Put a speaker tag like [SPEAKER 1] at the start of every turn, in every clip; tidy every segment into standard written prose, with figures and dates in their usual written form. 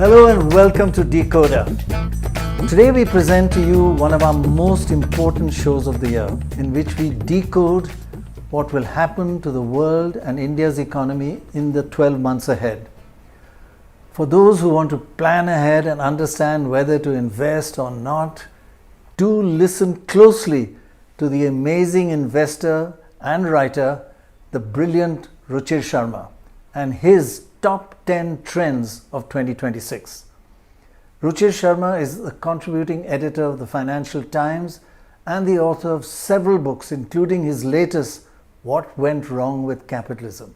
[SPEAKER 1] Hello and welcome to DeKoder. Today we present to you one of our most important shows of the year, in which we decode what will happen to the world and India's economy in the 12 months ahead. For those who want to plan ahead and understand whether to invest or not, do listen closely to the amazing investor and writer, the brilliant Ruchir Sharma, and his top 10 trends of 2026. Ruchir Sharma is the contributing editor of the Financial Times and the author of several books, including his latest, What Went Wrong with Capitalism.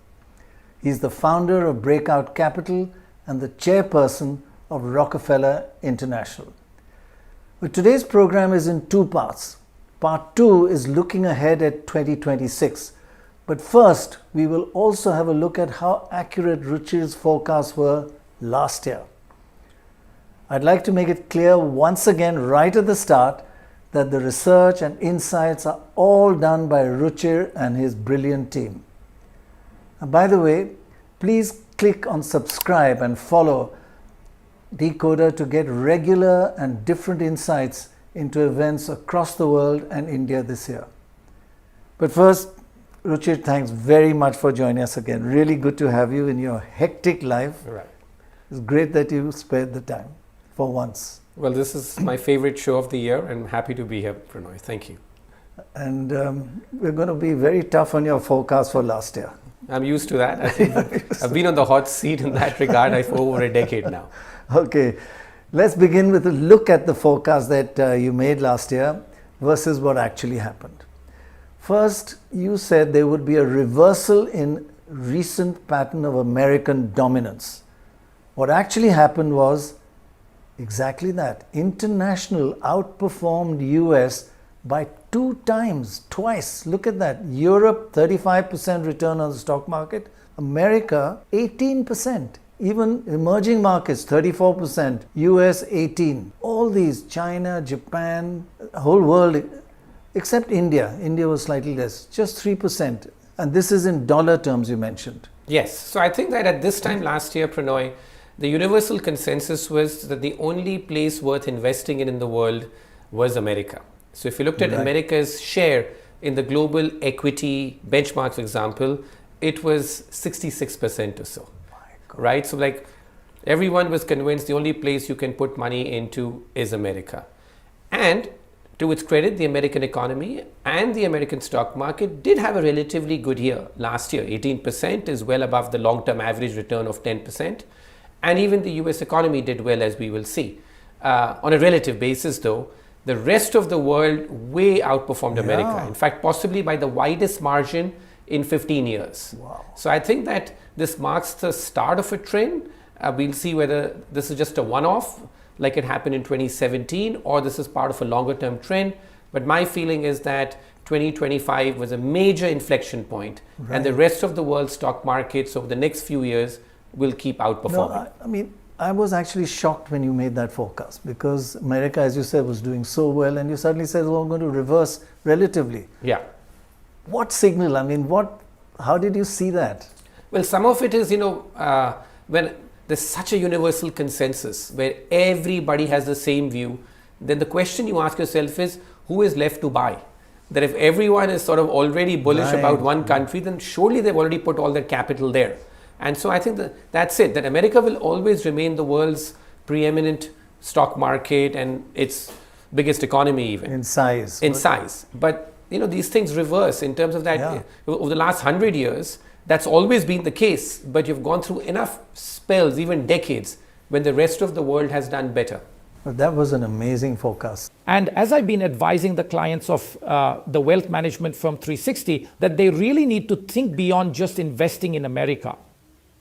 [SPEAKER 1] He is the founder of Breakout Capital and the chairperson of Rockefeller International. But today's program is in two parts. Part 2 is looking ahead at 2026. But first, we will also have a look at how accurate Ruchir's forecasts were last year. I'd like to make it clear once again right at the start that the research and insights are all done by Ruchir and his brilliant team. And by the way, please click on subscribe and follow DeKoder to get regular and different insights into events across the world and India this year. But first, Ruchir, thanks very much for joining us again. Really good to have you in your hectic life.
[SPEAKER 2] Right.
[SPEAKER 1] It's great that you spared the time for once.
[SPEAKER 2] Well, this is my favorite show of the year, and I'm happy to be here, Prannoy. Thank you.
[SPEAKER 1] And we're going to be very tough on your forecast for last year.
[SPEAKER 2] I'm used to that. I think I've been on the hot seat in that regard for over a decade now.
[SPEAKER 1] Okay, let's begin with a look at the forecast that you made last year versus what actually happened. First, you said there would be a reversal in recent pattern of American dominance. What actually happened was exactly that. International outperformed U.S. by twice. Look at that. Europe, 35% return on the stock market. America, 18%. Even emerging markets, 34%. US, 18%. All these, China, Japan, whole world, except India. India was slightly less, just 3%. And this is in dollar terms you mentioned.
[SPEAKER 2] Yes. So I think that at this time last year, Prannoy, the universal consensus was that the only place worth investing in the world was America. So if you looked at America's share in the global equity benchmark, for example, it was 66% or so. Right? So like everyone was convinced the only place you can put money into is America. And to its credit, the American economy and the American stock market did have a relatively good year last year. 18% is well above the long-term average return of 10%. And even the US economy did well, as we will see. On a relative basis, though, the rest of the world way outperformed America. In fact, possibly by the widest margin in 15 years.
[SPEAKER 1] Wow.
[SPEAKER 2] So I think that this marks the start of a trend. We'll see whether this is just a one-off, like it happened in 2017, or this is part of a longer-term trend. But my feeling is that 2025 was a major inflection point, and the rest of the world's stock markets over the next few years will keep outperforming.
[SPEAKER 1] No, I was actually shocked when you made that forecast, because America, as you said, was doing so well, and you suddenly said, well, we're going to reverse relatively.
[SPEAKER 2] Yeah.
[SPEAKER 1] What signal? How did you see that?
[SPEAKER 2] Well, some of it is, when there's such a universal consensus where everybody has the same view, then the question you ask yourself is, who is left to buy? That if everyone is sort of already bullish about one country, then surely they've already put all their capital there. And so I think that's it, that America will always remain the world's preeminent stock market and its biggest economy even.
[SPEAKER 1] In size.
[SPEAKER 2] But, these things reverse in terms of that. Over the last 100 years, that's always been the case. But you've gone through enough spells, even decades, when the rest of the world has done better.
[SPEAKER 1] Well, that was an amazing forecast.
[SPEAKER 3] And as I've been advising the clients of the wealth management firm 360, that they really need to think beyond just investing in America.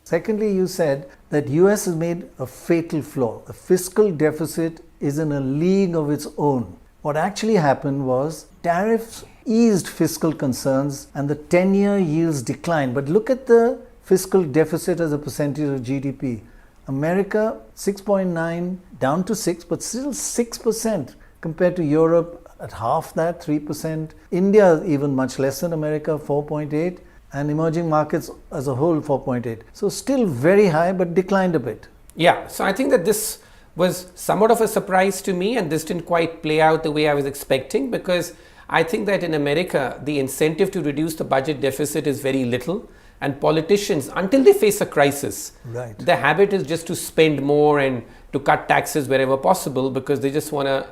[SPEAKER 1] Secondly, you said that US has made a fatal flaw. The fiscal deficit is in a league of its own. What actually happened was tariffs eased fiscal concerns and the 10-year yields declined. But look at the fiscal deficit as a percentage of GDP. America 6.9 down to 6, but still 6% compared to Europe at half that, 3%. India even much less than America, 4.8. And emerging markets as a whole, 4.8. So still very high, but declined a bit.
[SPEAKER 2] Yeah, so I think that this was somewhat of a surprise to me, and this didn't quite play out the way I was expecting, because I think that in America, the incentive to reduce the budget deficit is very little. And politicians, until they face a crisis,
[SPEAKER 1] right,
[SPEAKER 2] the habit is just to spend more and to cut taxes wherever possible, because they just want to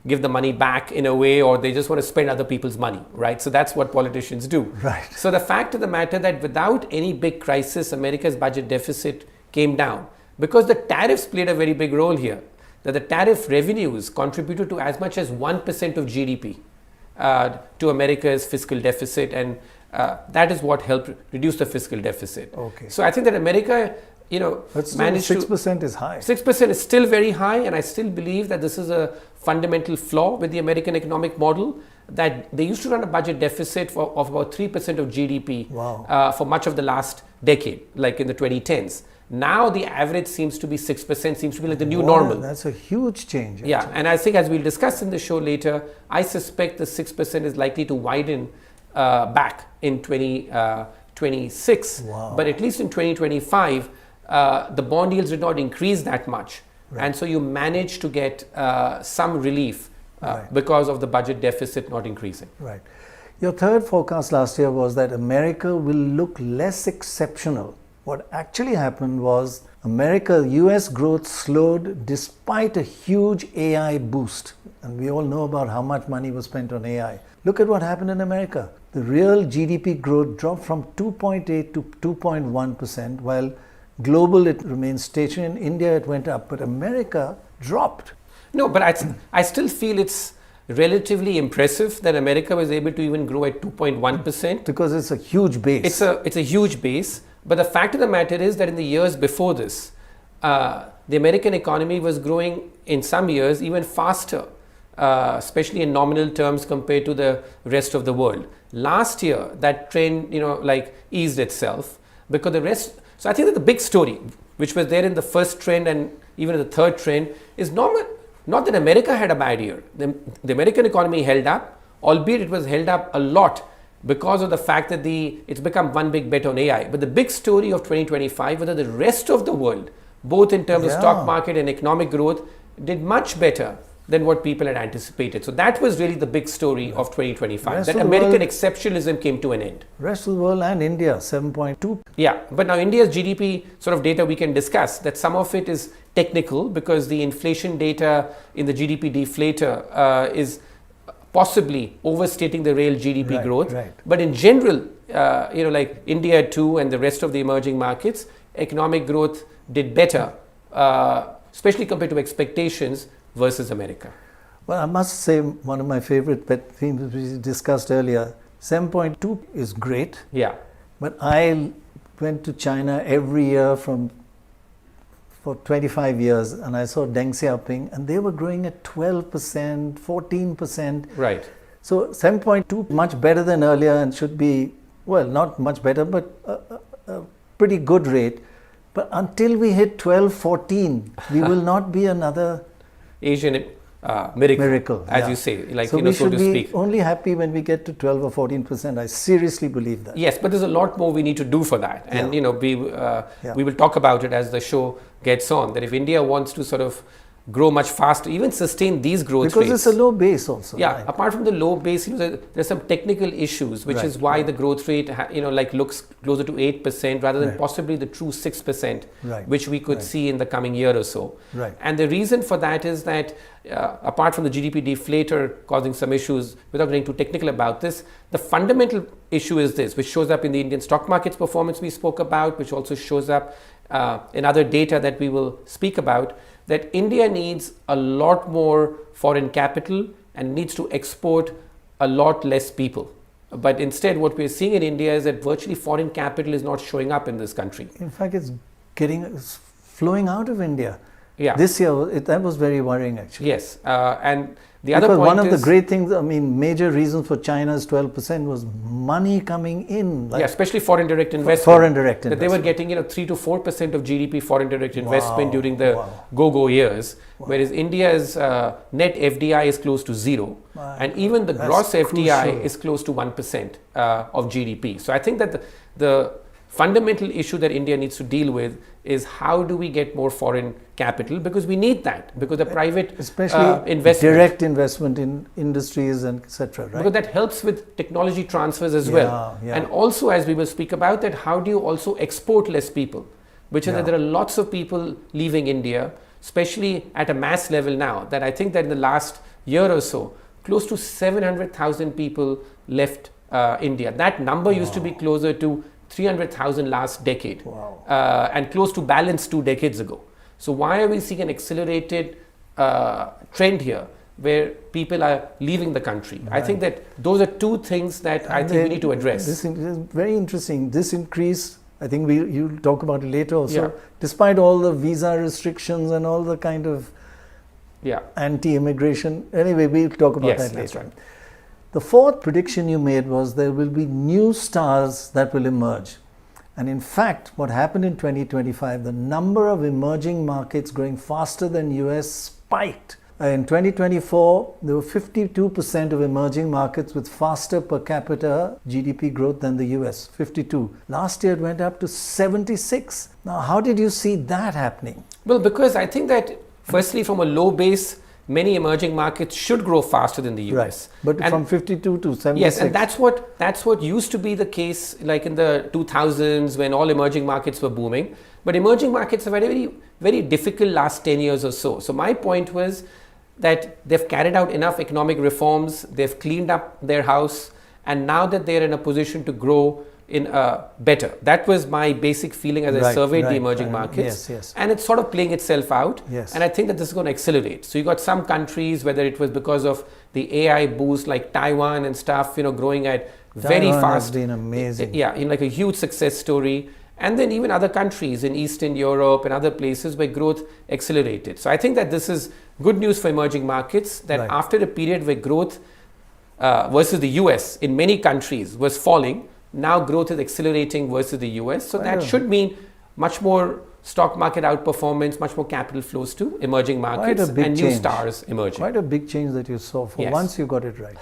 [SPEAKER 2] give the money back in a way, or they just want to spend other people's money, right? So that's what politicians do.
[SPEAKER 1] Right.
[SPEAKER 2] So the fact of the matter that without any big crisis, America's budget deficit came down, because the tariffs played a very big role here. That the tariff revenues contributed to as much as 1% of GDP to America's fiscal deficit, and that is what helped reduce the fiscal deficit.
[SPEAKER 1] Okay.
[SPEAKER 2] So I think that America, managed
[SPEAKER 1] 6% is high.
[SPEAKER 2] 6% is still very high, and I still believe that this is a fundamental flaw with the American economic model, that they used to run a budget deficit of about 3% of GDP for much of the last decade, like in the 2010s. Now the average seems to be 6%, seems to be like the new normal.
[SPEAKER 1] That's a huge change. Actually.
[SPEAKER 2] Yeah, and I think, as we'll discuss in the show later, I suspect the 6% is likely to widen back in 2026. But at least in 2025, the bond yields did not increase that much. Right. And so you managed to get some relief because of the budget deficit not increasing.
[SPEAKER 1] Right. Your third forecast last year was that America will look less exceptional. What actually happened was US growth slowed despite a huge AI boost. And we all know about how much money was spent on AI. Look at what happened in America. The real GDP growth dropped from 2.8 to 2.1%, while global it remained stationary. In India it went up, but America dropped.
[SPEAKER 2] No, but I still feel it's relatively impressive that America was able to even grow at 2.1%.
[SPEAKER 1] Because it's a huge base.
[SPEAKER 2] It's a huge base. But the fact of the matter is that in the years before this, the American economy was growing in some years even faster, especially in nominal terms compared to the rest of the world. Last year, that trend, eased itself, because the rest. So I think that the big story, which was there in the first trend and even in the third trend, is not that America had a bad year. The American economy held up, albeit it was held up a lot because of the fact that it's become one big bet on AI. But the big story of 2025, whether the rest of the world, both in terms of stock market and economic growth, did much better than what people had anticipated. So that was really the big story of 2025, that American exceptionalism came to an end.
[SPEAKER 1] Rest of the world and India, 7.2.
[SPEAKER 2] Yeah, but now India's GDP sort of data we can discuss, that some of it is technical because the inflation data in the GDP deflator is possibly overstating the real GDP growth.
[SPEAKER 1] Right.
[SPEAKER 2] But in general, like India too and the rest of the emerging markets, economic growth did better, especially compared to expectations versus America.
[SPEAKER 1] Well, I must say one of my favorite pet themes we discussed earlier, 7.2 is great.
[SPEAKER 2] Yeah.
[SPEAKER 1] But I went to China every year for 25 years, and I saw Deng Xiaoping, and they were growing at 12%, 14%.
[SPEAKER 2] Right.
[SPEAKER 1] So 7.2, much better than earlier, and should be, well, not much better, but a pretty good rate. But until we hit 12, 14, we will not be another
[SPEAKER 2] Asian miracle, as you say,
[SPEAKER 1] so we should be only happy when we get to 12 or 14%. I seriously believe that.
[SPEAKER 2] Yes, but there's a lot more we need to do for that, and we will talk about it as the show gets on. That if India wants to sort of grow much faster, even sustain these growth rates.
[SPEAKER 1] Because it's a low base also.
[SPEAKER 2] Yeah, right. Apart from the low base, there's some technical issues, which is why the growth rate, looks closer to 8% rather than possibly the true 6%, which we could see in the coming year or so.
[SPEAKER 1] Right.
[SPEAKER 2] And the reason for that is that apart from the GDP deflator causing some issues, without getting too technical about this, the fundamental issue is this, which shows up in the Indian stock market's performance we spoke about, which also shows up in other data that we will speak about, that India needs a lot more foreign capital and needs to export a lot less people. But instead, what we're seeing in India is that virtually foreign capital is not showing up in this country.
[SPEAKER 1] In fact, it's flowing out of India.
[SPEAKER 2] Yeah.
[SPEAKER 1] This year, that was very worrying, actually.
[SPEAKER 2] Yes. And the
[SPEAKER 1] because
[SPEAKER 2] other point
[SPEAKER 1] one of the great things, major reasons for China's 12% was money coming in.
[SPEAKER 2] Especially foreign direct investment.
[SPEAKER 1] Foreign direct investment.
[SPEAKER 2] That they were getting 3 to 4% of GDP foreign direct investment during the go-go years, whereas India's net FDI is close to zero. And even the gross FDI is close to 1% of GDP. So I think that the fundamental issue that India needs to deal with is how do we get more foreign capital, because we need that, because the private
[SPEAKER 1] especially
[SPEAKER 2] investment,
[SPEAKER 1] direct investment in industries and etc. Right?
[SPEAKER 2] because that helps with technology transfers as well. And also, as we will speak about that, how do you also export less people, which is that there are lots of people leaving India, especially at a mass level now, that I think that in the last year or so, close to 700,000 people left India. That number used to be closer to 300,000 last decade, and close to balance 2 decades ago. So why are we seeing an accelerated trend here where people are leaving the country? I think that those are two things that I think we need to address.
[SPEAKER 1] This is very interesting. This increase, I think you'll talk about it later also, despite all the visa restrictions and all the kind of anti-immigration. Anyway, we'll talk about that later.
[SPEAKER 2] That's right.
[SPEAKER 1] The fourth prediction you made was there will be new stars that will emerge. And in fact, what happened in 2025, the number of emerging markets growing faster than US spiked. In 2024, there were 52% of emerging markets with faster per capita GDP growth than the US, 52. Last year, it went up to 76. Now, how did you see that happening?
[SPEAKER 2] Well, because I think that firstly, from a low base, many emerging markets should grow faster than the US.
[SPEAKER 1] Right. But from 52 to 76.
[SPEAKER 2] Yes, and that's what used to be the case like in the 2000s when all emerging markets were booming. But emerging markets have had a very, very difficult last 10 years or so. So my point was that they've carried out enough economic reforms, they've cleaned up their house, and now that they're in a position to grow in better. That was my basic feeling as I surveyed the emerging markets. And it's sort of playing itself out. And I think that this is going to accelerate. So you got some countries, whether it was because of the AI boost like Taiwan and stuff, growing at very fast.
[SPEAKER 1] Taiwan has been amazing.
[SPEAKER 2] In like a huge success story. And then even other countries in Eastern Europe and other places where growth accelerated. So I think that this is good news for emerging markets, that after a period where growth versus the US in many countries was falling, now growth is accelerating versus the US. So that should mean much more stock market outperformance, much more capital flows to emerging markets and new stars emerging.
[SPEAKER 1] Quite a big change that you saw. For once you got it right.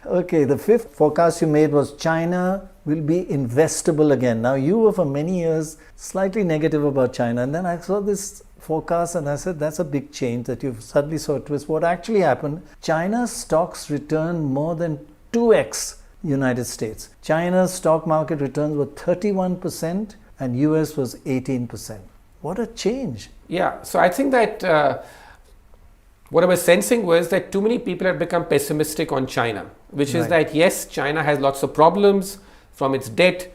[SPEAKER 1] Okay, the fifth forecast you made was China will be investable again. Now you were for many years slightly negative about China, and then I saw this forecast and I said that's a big change that you suddenly saw a twist. What actually happened, China's stocks returned more than 2x United States. China's stock market returns were 31% and US was 18%. What a change.
[SPEAKER 2] Yeah, so I think that what I was sensing was that too many people had become pessimistic on China, which is that yes, China has lots of problems, from its debt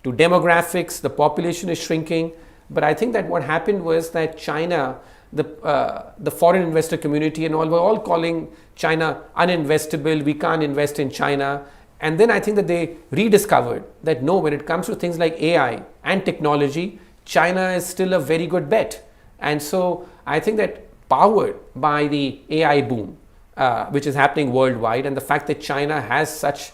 [SPEAKER 2] to demographics, the population is shrinking. But I think that what happened was that China, the foreign investor community and all were all calling China uninvestable, we can't invest in China. And then I think that they rediscovered that no, when it comes to things like AI and technology, China is still a very good bet. And so I think that powered by the AI boom, which is happening worldwide, and the fact that China has such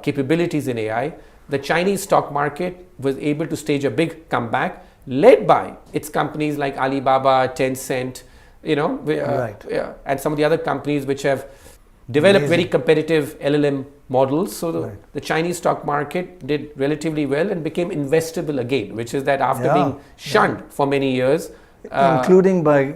[SPEAKER 2] capabilities in AI, the Chinese stock market was able to stage a big comeback, led by its companies like Alibaba, Tencent, and some of the other companies which have developed very competitive LLM models. So the Chinese stock market did relatively well and became investable again, which is that after being shunned for many years.
[SPEAKER 1] Including by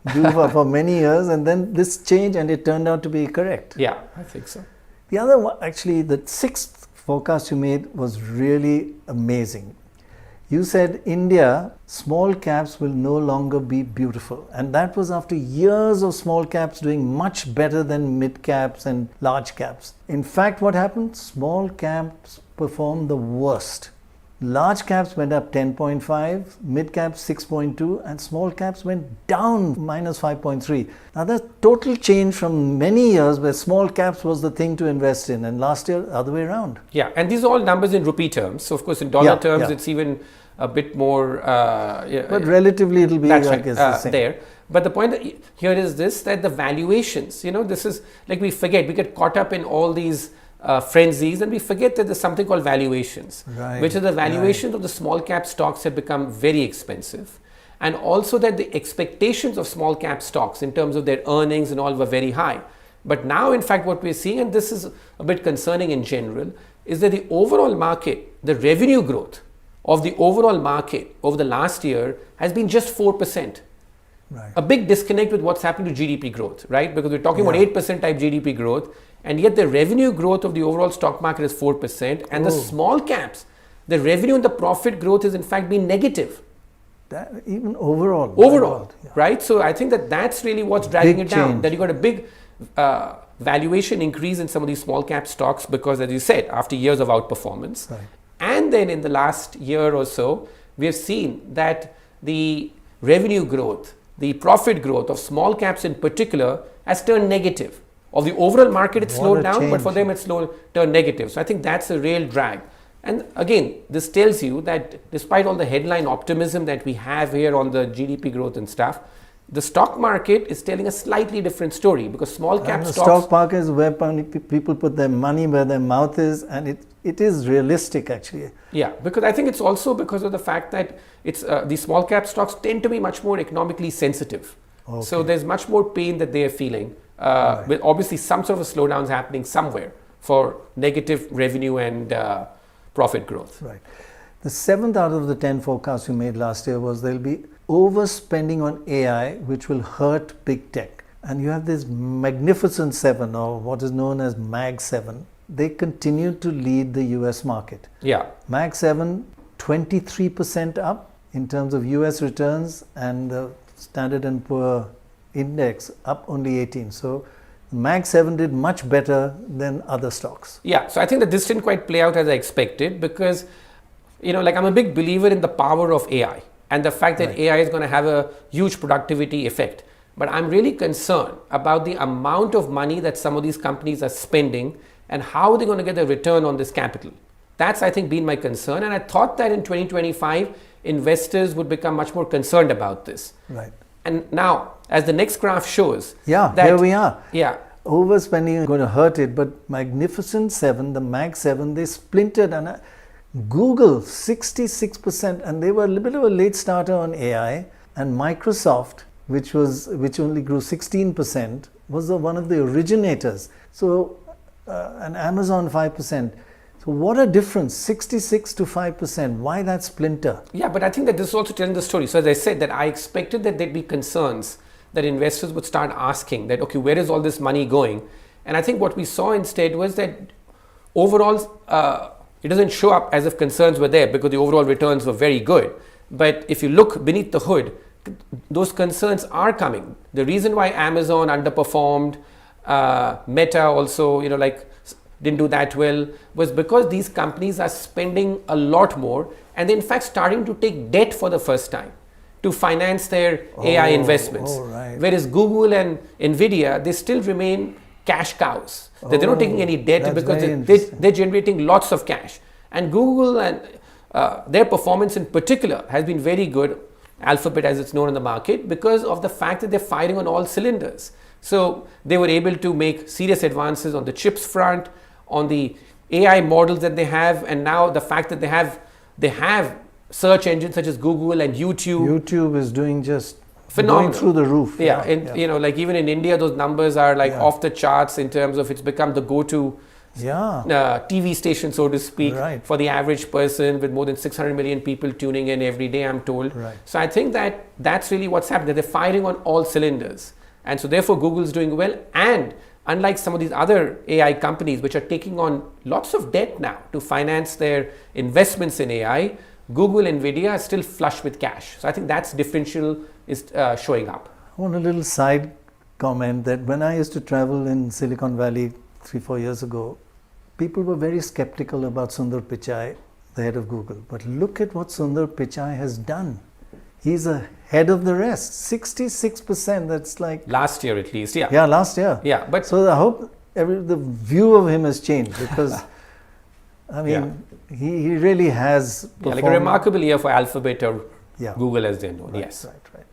[SPEAKER 1] Juva for many years, and then this changed and it turned out to be correct.
[SPEAKER 2] Yeah, I think so.
[SPEAKER 1] The other one, actually, the sixth forecast you made was really amazing. You said India, small caps will no longer be beautiful. And that was after years of small caps doing much better than mid caps and large caps. In fact, what happened? Small caps performed the worst. Large caps went up 10.5, mid caps 6.2, and small caps went down minus 5.3. Now that's total change from many years where small caps was the thing to invest in, and last year other way around.
[SPEAKER 2] Yeah, and these are all numbers in rupee terms. So of course in dollar terms it's even a bit more.
[SPEAKER 1] But relatively it'll be the same.
[SPEAKER 2] There. But the point here is this, that the valuations, this is like we get caught up in all these frenzies, and we forget that there's something called valuations, which is the valuations of the small cap stocks have become very expensive, and also that the expectations of small cap stocks in terms of their earnings and all were very high. But now in fact what we're seeing, and this is a bit concerning in general, is that the overall market, the revenue growth of the overall market over the last year has been just 4%.
[SPEAKER 1] Right.
[SPEAKER 2] A big disconnect with what's happening to GDP growth, right? Because we're talking about 8% type GDP growth, and yet the revenue growth of the overall stock market is 4%, and the small caps, the revenue and the profit growth is in fact been negative.
[SPEAKER 1] That, even overall.
[SPEAKER 2] Right? So I think that's really what's dragging
[SPEAKER 1] Big
[SPEAKER 2] it down.
[SPEAKER 1] change.
[SPEAKER 2] That you got a big valuation increase in some of these small cap stocks because, as you said, after years of outperformance.
[SPEAKER 1] Right.
[SPEAKER 2] And then in the last year or so, we have seen that the revenue growth, the profit growth of small caps in particular has turned negative. Of the overall market, it's slowed down, but for them it's turned negative. So I think that's a real drag. And again, this tells you that despite all the headline optimism that we have here on the GDP growth and stuff, the stock market is telling a slightly different story because small cap
[SPEAKER 1] and the
[SPEAKER 2] stocks...
[SPEAKER 1] stock market is where people put their money where their mouth is, and it is realistic actually.
[SPEAKER 2] Yeah, because I think it's also because of the fact that it's the small cap stocks tend to be much more economically sensitive.
[SPEAKER 1] Okay.
[SPEAKER 2] So there's much more pain that they are feeling. With obviously some sort of a slowdown happening somewhere for negative revenue and profit growth.
[SPEAKER 1] Right. The 7th out of the 10 forecasts you made last year was there'll be overspending on AI, which will hurt big tech. And you have this magnificent 7, or what is known as Mag 7. They continue to lead the US market.
[SPEAKER 2] Yeah.
[SPEAKER 1] Mag 7, 23% up in terms of US returns, and the Standard & Poor index up only 18. So Mag 7 did much better than other stocks.
[SPEAKER 2] Yeah, so I think that this didn't quite play out as I expected because, I'm a big believer in the power of AI and the fact that AI is going to have a huge productivity effect. But I'm really concerned about the amount of money that some of these companies are spending and how they're going to get a return on this capital. That's, I think, been my concern. And I thought that in 2025, investors would become much more concerned about this.
[SPEAKER 1] Right.
[SPEAKER 2] And now, as the next graph shows,
[SPEAKER 1] here we are.
[SPEAKER 2] Yeah.
[SPEAKER 1] Overspending is going to hurt it, but Magnificent 7, the Mag 7, they splintered, and Google 66%, and they were a little bit of a late starter on AI, and Microsoft, which only grew 16%, was one of the originators. So, and Amazon 5%. So what a difference, 66 to 5%. Why that splinter?
[SPEAKER 2] Yeah, but I think that this is also telling the story. So as I said, that I expected that there'd be concerns that investors would start asking that, okay, where is all this money going? And I think what we saw instead was that overall, it doesn't show up as if concerns were there because the overall returns were very good. But if you look beneath the hood, those concerns are coming. The reason why Amazon underperformed, Meta also, didn't do that well, was because these companies are spending a lot more and they're in fact starting to take debt for the first time to finance their AI investments.
[SPEAKER 1] Right.
[SPEAKER 2] Whereas Google and Nvidia, they still remain cash cows. They're not taking any debt because they're generating lots of cash. And Google and their performance in particular has been very good, Alphabet as it's known in the market, because of the fact that they're firing on all cylinders. So they were able to make serious advances on the chips front, on the AI models that they have, and now the fact that they have search engines such as Google and YouTube.
[SPEAKER 1] YouTube is doing just
[SPEAKER 2] phenomenal,
[SPEAKER 1] going through the roof.
[SPEAKER 2] Even in India, those numbers are off the charts in terms of it's become the go-to TV station, so to speak, for the average person, with more than 600 million people tuning in every day, I'm told.
[SPEAKER 1] Right.
[SPEAKER 2] So I think that's really what's happened, that they're firing on all cylinders. And so therefore Google's doing well, and unlike some of these other AI companies which are taking on lots of debt now to finance their investments in AI, Google and Nvidia are still flush with cash. So I think that's differential is showing up.
[SPEAKER 1] I want a little side comment that when I used to travel in Silicon Valley 3-4 years ago, people were very skeptical about Sundar Pichai, the head of Google. But look at what Sundar Pichai has done. He's ahead of the rest, 66%. That's like
[SPEAKER 2] last year at least,
[SPEAKER 1] Yeah, last year.
[SPEAKER 2] Yeah, but
[SPEAKER 1] so I hope the view of him has changed because, he really has performed.
[SPEAKER 2] Like a remarkable year for Alphabet or Google as they're known.
[SPEAKER 1] Right,
[SPEAKER 2] yes.
[SPEAKER 1] Right.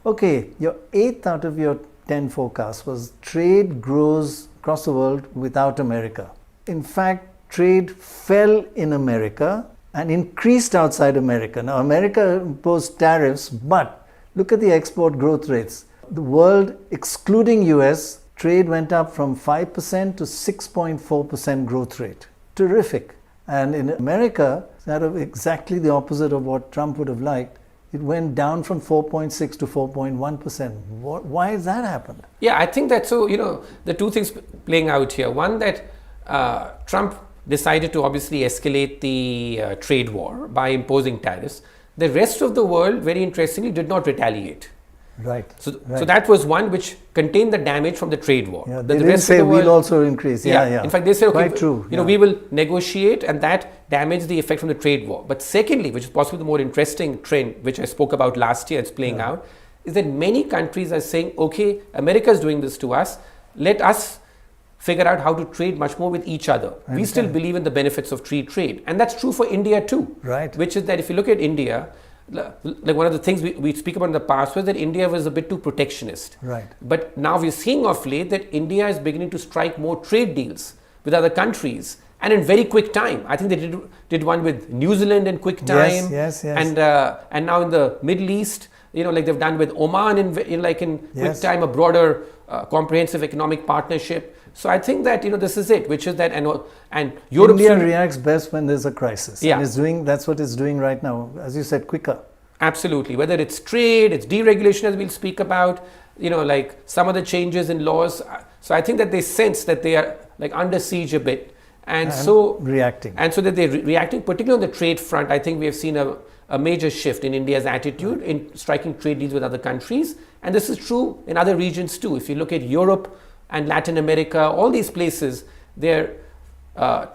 [SPEAKER 1] Okay, your 8th out of your 10 forecasts was trade grows across the world without America. In fact, trade fell in America and increased outside America. Now, America imposed tariffs, but look at the export growth rates. The world, excluding US, trade went up from 5% to 6.4% growth rate. terrific. And in America, sort of exactly the opposite of what Trump would have liked. It went down from 4.6 to 4.1%. Why has that happened?
[SPEAKER 2] Yeah, I think that, so, the two things playing out here. One, that Trump decided to obviously escalate the trade war by imposing tariffs. The rest of the world, very interestingly, did not retaliate.
[SPEAKER 1] Right.
[SPEAKER 2] So that was one which contained the damage from the trade war.
[SPEAKER 1] Yeah, they didn't say we'll also increase. Yeah.
[SPEAKER 2] In fact, they said, okay,
[SPEAKER 1] quite true.
[SPEAKER 2] We will negotiate, and that damaged the effect from the trade war. But secondly, which is possibly the more interesting trend, which I spoke about last year, it's playing out, is that many countries are saying, okay, America is doing this to us. Let us figure out how to trade much more with each other. We still believe in the benefits of free trade. And that's true for India too.
[SPEAKER 1] Right.
[SPEAKER 2] Which is that if you look at India, like one of the things we speak about in the past was that India was a bit too protectionist.
[SPEAKER 1] Right.
[SPEAKER 2] But now we're seeing of late that India is beginning to strike more trade deals with other countries, and in very quick time. I think they did one with New Zealand in quick time.
[SPEAKER 1] Yes.
[SPEAKER 2] And now in the Middle East, like they've done with Oman in quick time, a broader comprehensive economic partnership. So I think that this is it, which is that, and Europe.
[SPEAKER 1] India reacts best when there's a crisis.
[SPEAKER 2] Yeah.
[SPEAKER 1] And that's what it's doing right now, as you said, quicker.
[SPEAKER 2] Absolutely. Whether it's trade, it's deregulation, as we'll speak about, like some of the changes in laws. So I think that they sense that they are like under siege a bit, and so
[SPEAKER 1] reacting.
[SPEAKER 2] And so that they're reacting, particularly on the trade front. I think we have seen a major shift in India's attitude in striking trade deals with other countries, and this is true in other regions too. If you look at Europe and Latin America, all these places, they're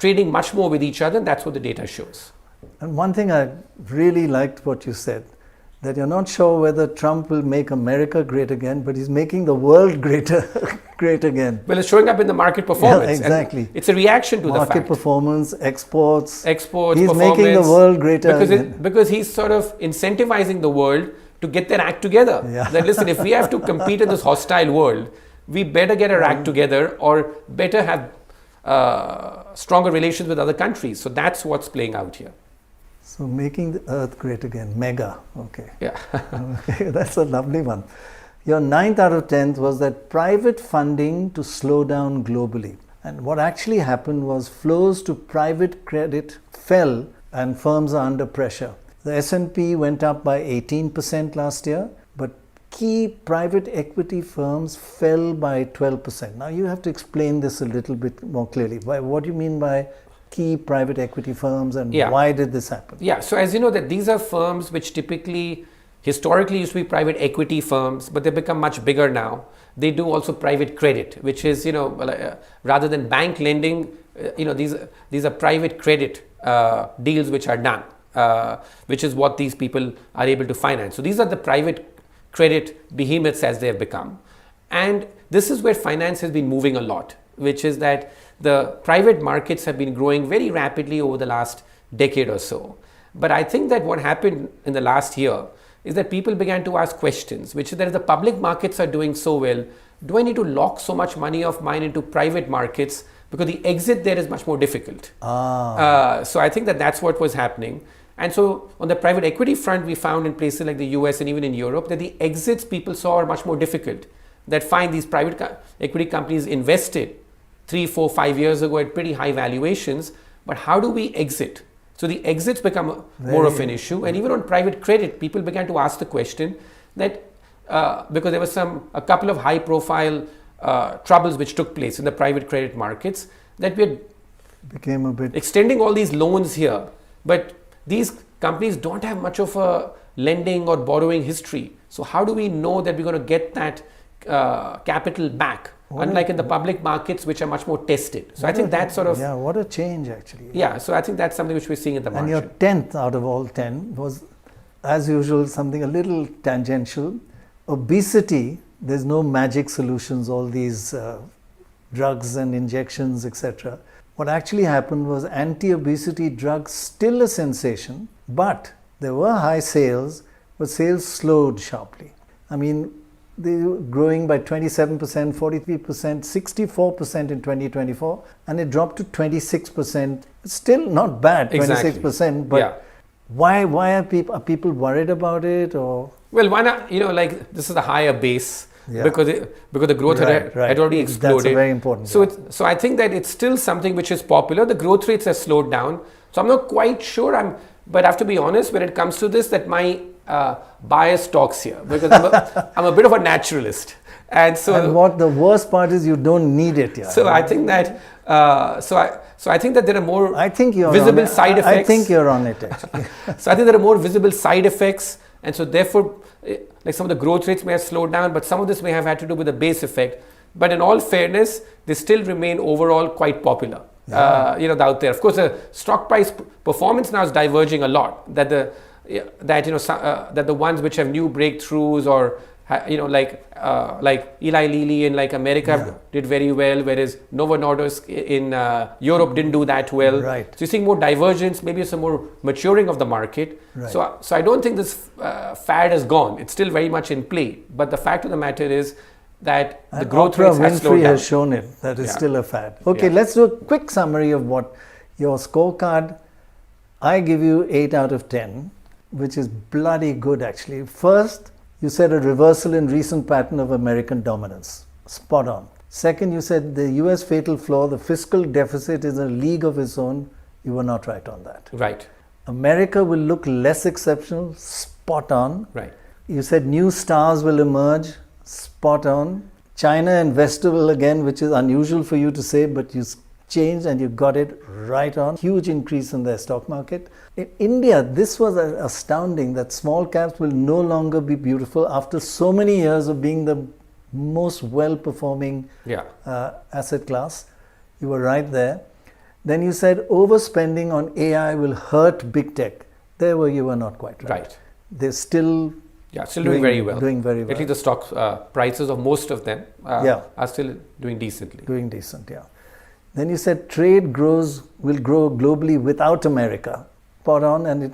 [SPEAKER 2] trading much more with each other, and that's what the data shows.
[SPEAKER 1] And one thing I really liked what you said, that you're not sure whether Trump will make America great again, but he's making the world great again.
[SPEAKER 2] Well, it's showing up in the market performance.
[SPEAKER 1] Yeah, exactly.
[SPEAKER 2] And it's a reaction to the fact.
[SPEAKER 1] Market performance, exports.
[SPEAKER 2] He's
[SPEAKER 1] making the world greater again.
[SPEAKER 2] Because he's sort of incentivizing the world to get their act together.
[SPEAKER 1] Yeah.
[SPEAKER 2] That listen, if we have to compete in this hostile world, we better get our act together, or better have stronger relations with other countries. So that's what's playing out here.
[SPEAKER 1] So making the earth great again, mega. Okay.
[SPEAKER 2] Yeah.
[SPEAKER 1] Okay, that's a lovely one. Your 9th out of 10th was that private funding to slow down globally. And what actually happened was flows to private credit fell and firms are under pressure. The S&P went up by 18% last year, but key private equity firms fell by 12%. Now you have to explain this a little bit more clearly. What do you mean by key private equity firms, and why did this happen?
[SPEAKER 2] Yeah, so as you know, that these are firms which typically, historically used to be private equity firms, but they become much bigger now. They do also private credit, which is, rather than bank lending, these are private credit deals which are done, which is what these people are able to finance. So these are the private credit behemoths as they have become. And this is where finance has been moving a lot, which is that the private markets have been growing very rapidly over the last decade or so. But I think that what happened in the last year is that people began to ask questions, which is that if the public markets are doing so well, do I need to lock so much money of mine into private markets? Because the exit there is much more difficult. So I think that that's what was happening. And so on the private equity front, we found in places like the US and even in Europe that the exits people saw are much more difficult. That find these private equity companies invested 3, 4, 5 years ago at pretty high valuations, but how do we exit? So the exits become more of an issue, and even on private credit, people began to ask the question that because there was a couple of high-profile troubles which took place in the private credit markets, that we
[SPEAKER 1] became a bit
[SPEAKER 2] extending all these loans here, but these companies don't have much of a lending or borrowing history. So how do we know that we're going to get that capital back? Unlike in the public markets, which are much more tested. So I think that's sort of...
[SPEAKER 1] Yeah, what a change actually.
[SPEAKER 2] Yeah, so I think that's something which we're seeing in the market.
[SPEAKER 1] And your 10th out of all 10 was, as usual, something a little tangential. Obesity, there's no magic solutions, all these drugs and injections, etc. What actually happened was anti-obesity drugs still a sensation, but there were high sales, but sales slowed sharply. I mean, they were growing by 27%, 43%, 64% in 2024, and it dropped to 26%. It's still not bad, 26%, but why are people worried about it? Or
[SPEAKER 2] well, why not? Like this is a higher base. because the growth had already exploded.
[SPEAKER 1] That's very important.
[SPEAKER 2] So I think that it's still something which is popular. The growth rates have slowed down. So I'm not quite sure. But I have to be honest when it comes to this that my bias talks here because I'm a bit of a naturalist. And
[SPEAKER 1] what the worst part is, you don't need it. Yeah.
[SPEAKER 2] So I think that I think that there are more
[SPEAKER 1] visible
[SPEAKER 2] side effects.
[SPEAKER 1] I think you're on it actually.
[SPEAKER 2] So I think there are more visible side effects, and so therefore, like some of the growth rates may have slowed down, but some of this may have had to do with the base effect. But in all fairness, they still remain overall quite popular. Out there. Of course, the stock price performance now is diverging a lot. That the ones which have new breakthroughs or like Eli Lilly in like America did very well, whereas Novo Nordisk in Europe didn't do that well.
[SPEAKER 1] Right.
[SPEAKER 2] So you're seeing more divergence, maybe some more maturing of the market.
[SPEAKER 1] Right.
[SPEAKER 2] So I don't think this fad has gone. It's still very much in play. But the fact of the matter is that the growth rates have slowed down.
[SPEAKER 1] Has shown it that is still a fad. Okay, let's do a quick summary of what your scorecard. I give you 8 out of 10, which is bloody good actually. First, you said a reversal in recent pattern of American dominance. Spot on. Second, you said the US fatal flaw, the fiscal deficit is a league of its own. You were not right on that.
[SPEAKER 2] Right.
[SPEAKER 1] America will look less exceptional. Spot on.
[SPEAKER 2] Right.
[SPEAKER 1] You said new stars will emerge. Spot on. China investable again, which is unusual for you to say, but you changed and you got it right on. Huge increase in their stock market. In India, this was astounding that small caps will no longer be beautiful after so many years of being the most well-performing asset class. You were right there. Then you said overspending on AI will hurt big tech. You were not quite right.
[SPEAKER 2] Right.
[SPEAKER 1] They're still
[SPEAKER 2] doing very well.
[SPEAKER 1] Doing very well.
[SPEAKER 2] At least the stock prices of most of them are still doing decently.
[SPEAKER 1] Doing decent, yeah. Then you said trade will grow globally without America. Spot on, and it,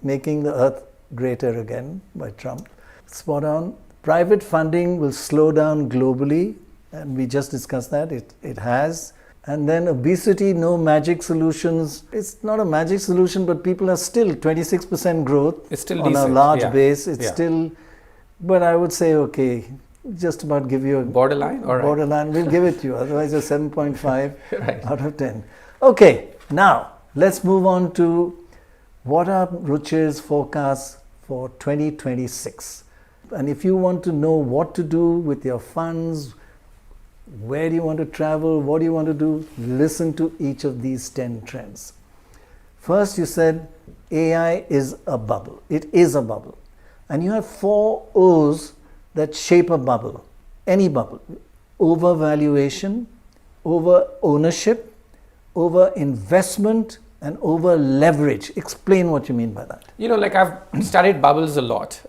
[SPEAKER 1] making the earth greater again by Trump. Spot on. Private funding will slow down globally, and we just discussed that. It has. And then obesity, no magic solutions. It's not a magic solution, but people are still 26% growth.
[SPEAKER 2] It's still
[SPEAKER 1] on
[SPEAKER 2] decent,
[SPEAKER 1] a large base. It's still, but I would say, okay, just about give you a
[SPEAKER 2] borderline. All right.
[SPEAKER 1] Borderline. We'll give it to you. Otherwise, a 7.5 out of 10. Okay, now let's move on to what are Ruchir's forecasts for 2026. And if you want to know what to do with your funds, where do you want to travel, what do you want to do, listen to each of these 10 trends. First, you said AI is a bubble. It is a bubble. And you have 4 O's that shape a bubble, any bubble. Overvaluation, over ownership, over investment, and over leverage. Explain what you mean by that.
[SPEAKER 2] Like I've studied bubbles a lot.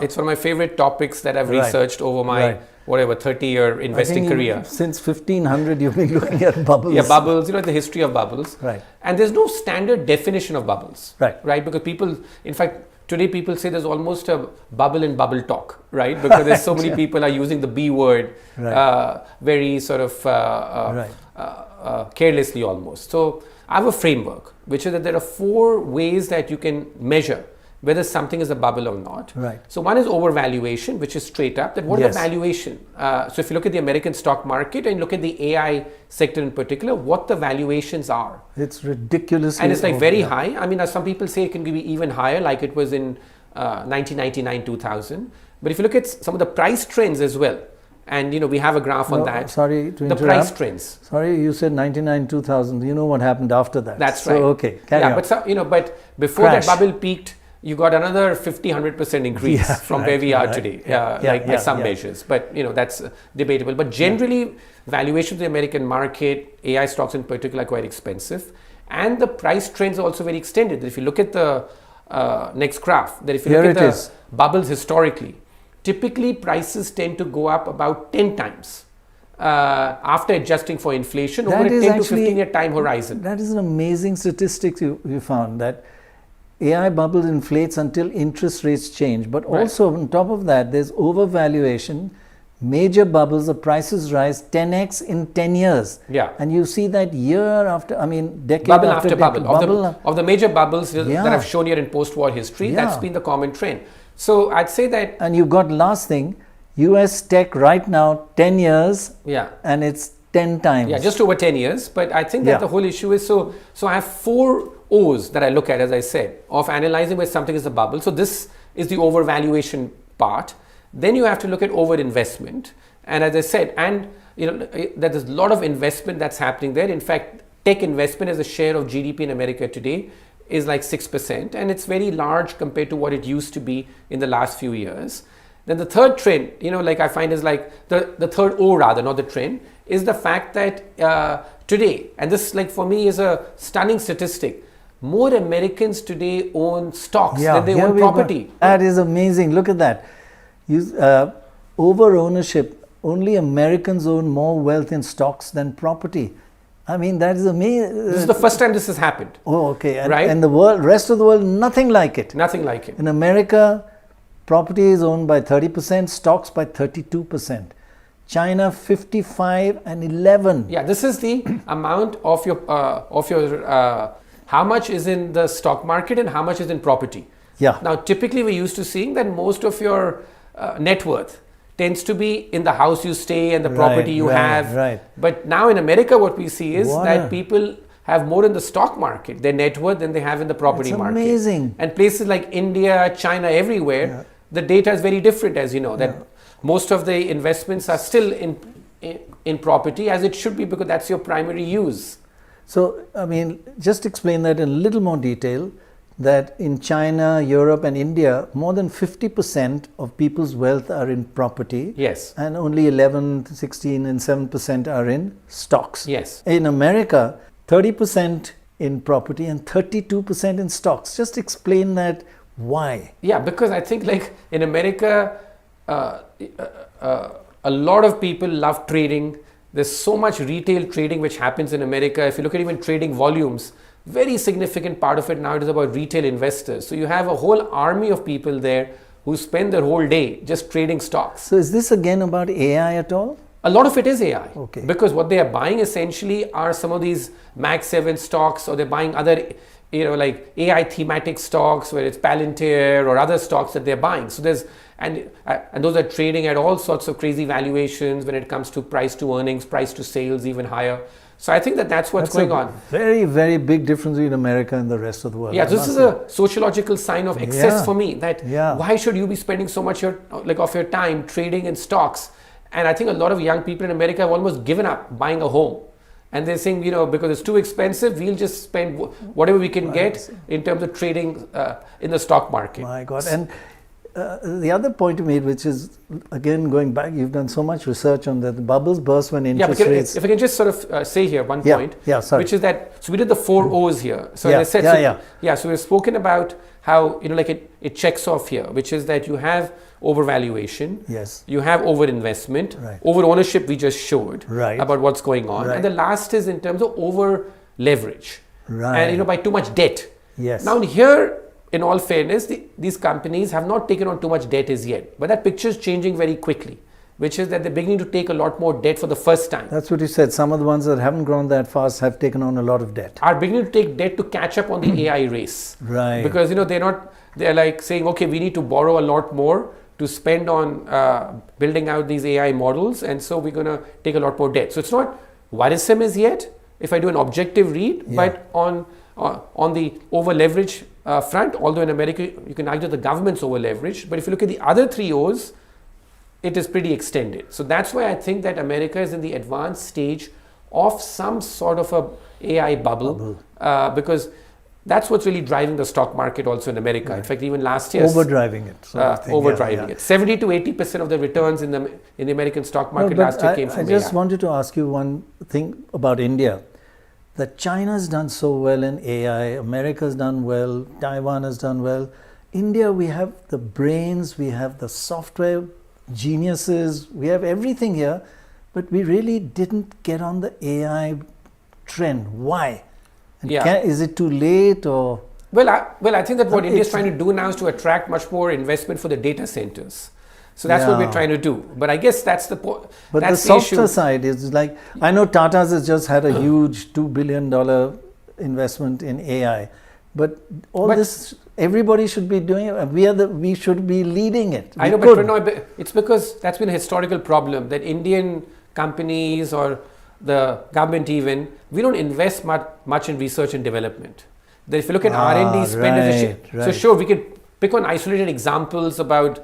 [SPEAKER 2] It's one of my favorite topics that I've researched over my 30-year investing career.
[SPEAKER 1] Since 1500, you've been looking at bubbles.
[SPEAKER 2] Yeah, bubbles, the history of bubbles.
[SPEAKER 1] Right.
[SPEAKER 2] And there's no standard definition of bubbles.
[SPEAKER 1] Right.
[SPEAKER 2] Because people, in fact, today people say there's almost a bubble in bubble talk, right? Because there's so many people are using the B word very sort of carelessly almost. So I have a framework, which is that there are 4 ways that you can measure whether something is a bubble or not.
[SPEAKER 1] Right.
[SPEAKER 2] So one is overvaluation, which is straight up. That what is the valuation? So if you look at the American stock market and look at the AI sector in particular, what the valuations are.
[SPEAKER 1] It's ridiculous.
[SPEAKER 2] And it's like very high. I mean, as some people say, it can be even higher, like it was in 1999, 2000. But if you look at some of the price trends as well, and we have a graph on that.
[SPEAKER 1] Sorry to interrupt.
[SPEAKER 2] The price trends.
[SPEAKER 1] Sorry, you said 99, 2000. You know what happened after that.
[SPEAKER 2] That's right.
[SPEAKER 1] So, okay, carry on.
[SPEAKER 2] But before that bubble peaked, you got another 50-100% increase from where we are today, by some measures. But that's debatable. But generally, valuations of the American market, AI stocks in particular, are quite expensive, and the price trends are also very extended. If you look at the next graph, that if you look at the bubbles historically, typically prices tend to go up about 10 times after adjusting for inflation over a 10 to 15-year time horizon.
[SPEAKER 1] That is an amazing statistic you found, that AI bubble inflates until interest rates change. But also on top of that, there's overvaluation. Major bubbles, the prices rise 10x in 10 years.
[SPEAKER 2] Yeah.
[SPEAKER 1] And you see that year after, decade
[SPEAKER 2] bubble
[SPEAKER 1] after
[SPEAKER 2] bubble.
[SPEAKER 1] decade.
[SPEAKER 2] Of the major bubbles that I've shown here in post-war history, that's been the common trend. So I'd say that...
[SPEAKER 1] And you got last thing, US tech right now, 10 years,
[SPEAKER 2] Yeah.
[SPEAKER 1] and it's 10 times.
[SPEAKER 2] Yeah, just over 10 years. But I think that
[SPEAKER 1] Yeah.
[SPEAKER 2] the whole issue is so I have 4 O's that I look at, as I said, of analyzing where something is a bubble. So this is the overvaluation part. Then you have to look at overinvestment. And as I said, and there's a lot of investment that's happening there. In fact, tech investment as a share of GDP in America today is like 6%, and it's very large compared to what it used to be in the last few years. Then the third trend, like I find is like the third O rather, not the trend, is the fact that today, and this like for me is a stunning statistic, more Americans today own stocks than they
[SPEAKER 1] here
[SPEAKER 2] own
[SPEAKER 1] we go.
[SPEAKER 2] property.
[SPEAKER 1] That is amazing. Look at that. Over ownership, only Americans own more wealth in stocks than property. I mean, that is amazing.
[SPEAKER 2] This is the first time this has happened.
[SPEAKER 1] Oh, okay. And,
[SPEAKER 2] Right?
[SPEAKER 1] and the rest of the world, nothing like it.
[SPEAKER 2] Nothing like it.
[SPEAKER 1] In America, property is owned by 30%, stocks by 32%. China, 55 and 11.
[SPEAKER 2] Yeah, this is the amount of your how much is in the stock market and how much is in property.
[SPEAKER 1] Yeah.
[SPEAKER 2] Now, typically we're used to seeing that most of your net worth tends to be in the house you stay and the property you have.
[SPEAKER 1] Right.
[SPEAKER 2] But now in America, what we see is
[SPEAKER 1] What
[SPEAKER 2] that
[SPEAKER 1] a-
[SPEAKER 2] people have more in the stock market, their net worth, than they have in the property
[SPEAKER 1] That's
[SPEAKER 2] market.
[SPEAKER 1] amazing.
[SPEAKER 2] And places like India, China, everywhere, the data is very different, as you know, that most of the investments are still in property, as it should be, because that's your primary use.
[SPEAKER 1] So, I mean, just explain that in a little more detail, that in China, Europe and India, more than 50% of people's wealth are in property.
[SPEAKER 2] Yes.
[SPEAKER 1] And only 11, 16 and 7% are in stocks.
[SPEAKER 2] Yes.
[SPEAKER 1] In America, 30% in property and 32% in stocks. Just explain that. Why?
[SPEAKER 2] Yeah, because I think like in America, a lot of people love trading. There's so much retail trading which happens in America. If you look at even trading volumes, very significant part of it now is about retail investors. So you have a whole army of people there who spend their whole day just trading stocks.
[SPEAKER 1] So is this again about AI at all?
[SPEAKER 2] A lot of it is AI.
[SPEAKER 1] Okay.
[SPEAKER 2] Because what they are buying essentially are some of these Mag 7 stocks, or they're buying other, like AI thematic stocks, where it's Palantir or other stocks that they're buying. So there's, and those are trading at all sorts of crazy valuations when it comes to price to earnings, price to sales, even higher. So I think that's what's going on.
[SPEAKER 1] Very, very big difference between America and the rest of the world.
[SPEAKER 2] Yeah, this is a sociological sign of excess for me. That why should you be spending so much of your time trading in stocks? And I think a lot of young people in America have almost given up buying a home. And they're saying, because it's too expensive, we'll just spend whatever we can get in terms of trading in the stock market.
[SPEAKER 1] My God. And the other point you made, which is, again, going back, you've done so much research on that. The bubbles burst when interest rates...
[SPEAKER 2] If I can just sort of say here one point,
[SPEAKER 1] sorry.
[SPEAKER 2] which is that, so we did the 4 O's here. So as I said, so we've spoken about how, it checks off here, which is that you have overvaluation, you have overinvestment, over ownership we just showed about what's going on, and the last is in terms of over leverage, and by too much debt. Now here, in all fairness, these companies have not taken on too much debt as yet, but that picture is changing very quickly, which is that they're beginning to take a lot more debt for the first time.
[SPEAKER 1] That's what you said. Some of the ones that haven't grown that fast have taken on a lot of debt.
[SPEAKER 2] Are beginning to take debt to catch up on the AI race. Because, they're like saying, okay, we need to borrow a lot more to spend on building out these AI models, and so we're going to take a lot more debt. So it's not worrisome as yet, if I do an objective read, but on the over leverage front, although in America you can argue the government's over leveraged, but if you look at the other 3 O's, it is pretty extended. So that's why I think that America is in the advanced stage of some sort of a AI bubble. Because that's what's really driving the stock market also in America. In fact, even last year,
[SPEAKER 1] overdriving it.
[SPEAKER 2] Overdriving it. 70 to 80% of the returns in the American stock market last year came from AI.
[SPEAKER 1] I just wanted to ask you one thing about India. That China's done so well in AI, America's done well, Taiwan has done well. India, we have the brains, we have the software geniuses, we have everything here, but we really didn't get on the AI trend. Why? And is it too late, or?
[SPEAKER 2] Well, I think that what India is trying to do now is to attract much more investment for the data centers. So that's what we're trying to do. But I guess that's the point.
[SPEAKER 1] But the software side is like, I know Tata's has just had a huge $2 billion investment in AI. But all
[SPEAKER 2] But-
[SPEAKER 1] this, everybody should be doing it. We should be leading it.
[SPEAKER 2] I
[SPEAKER 1] We
[SPEAKER 2] know,
[SPEAKER 1] could.
[SPEAKER 2] but Prannoy, it's because that's been a historical problem that Indian companies or the government even, we don't invest much in research and development. That if you look at R&D spend as a
[SPEAKER 1] right,
[SPEAKER 2] so sure, we could pick on isolated examples about,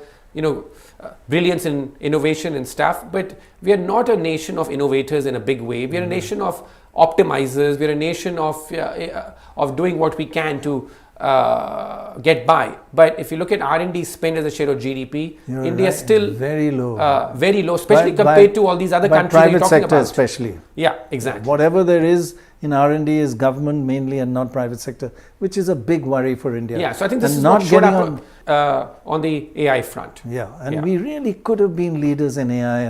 [SPEAKER 2] brilliance in innovation and stuff, but we are not a nation of innovators in a big way. We are a nation of optimizers. We are a nation of doing what we can to get by. But if you look at R&D spend as a share of GDP,
[SPEAKER 1] You're
[SPEAKER 2] India is
[SPEAKER 1] right,
[SPEAKER 2] still
[SPEAKER 1] very low.
[SPEAKER 2] very low, especially
[SPEAKER 1] By-
[SPEAKER 2] compared to all these other
[SPEAKER 1] by
[SPEAKER 2] countries that you're
[SPEAKER 1] private
[SPEAKER 2] talking
[SPEAKER 1] sector
[SPEAKER 2] about.
[SPEAKER 1] especially.
[SPEAKER 2] Yeah, exactly.
[SPEAKER 1] Whatever there is in R&D is government mainly and not private sector, which is a big worry for India.
[SPEAKER 2] Yeah, so I think this
[SPEAKER 1] And
[SPEAKER 2] is
[SPEAKER 1] not
[SPEAKER 2] not showed
[SPEAKER 1] getting
[SPEAKER 2] up on the AI front.
[SPEAKER 1] Yeah, and
[SPEAKER 2] Yeah.
[SPEAKER 1] we really could have been leaders in AI.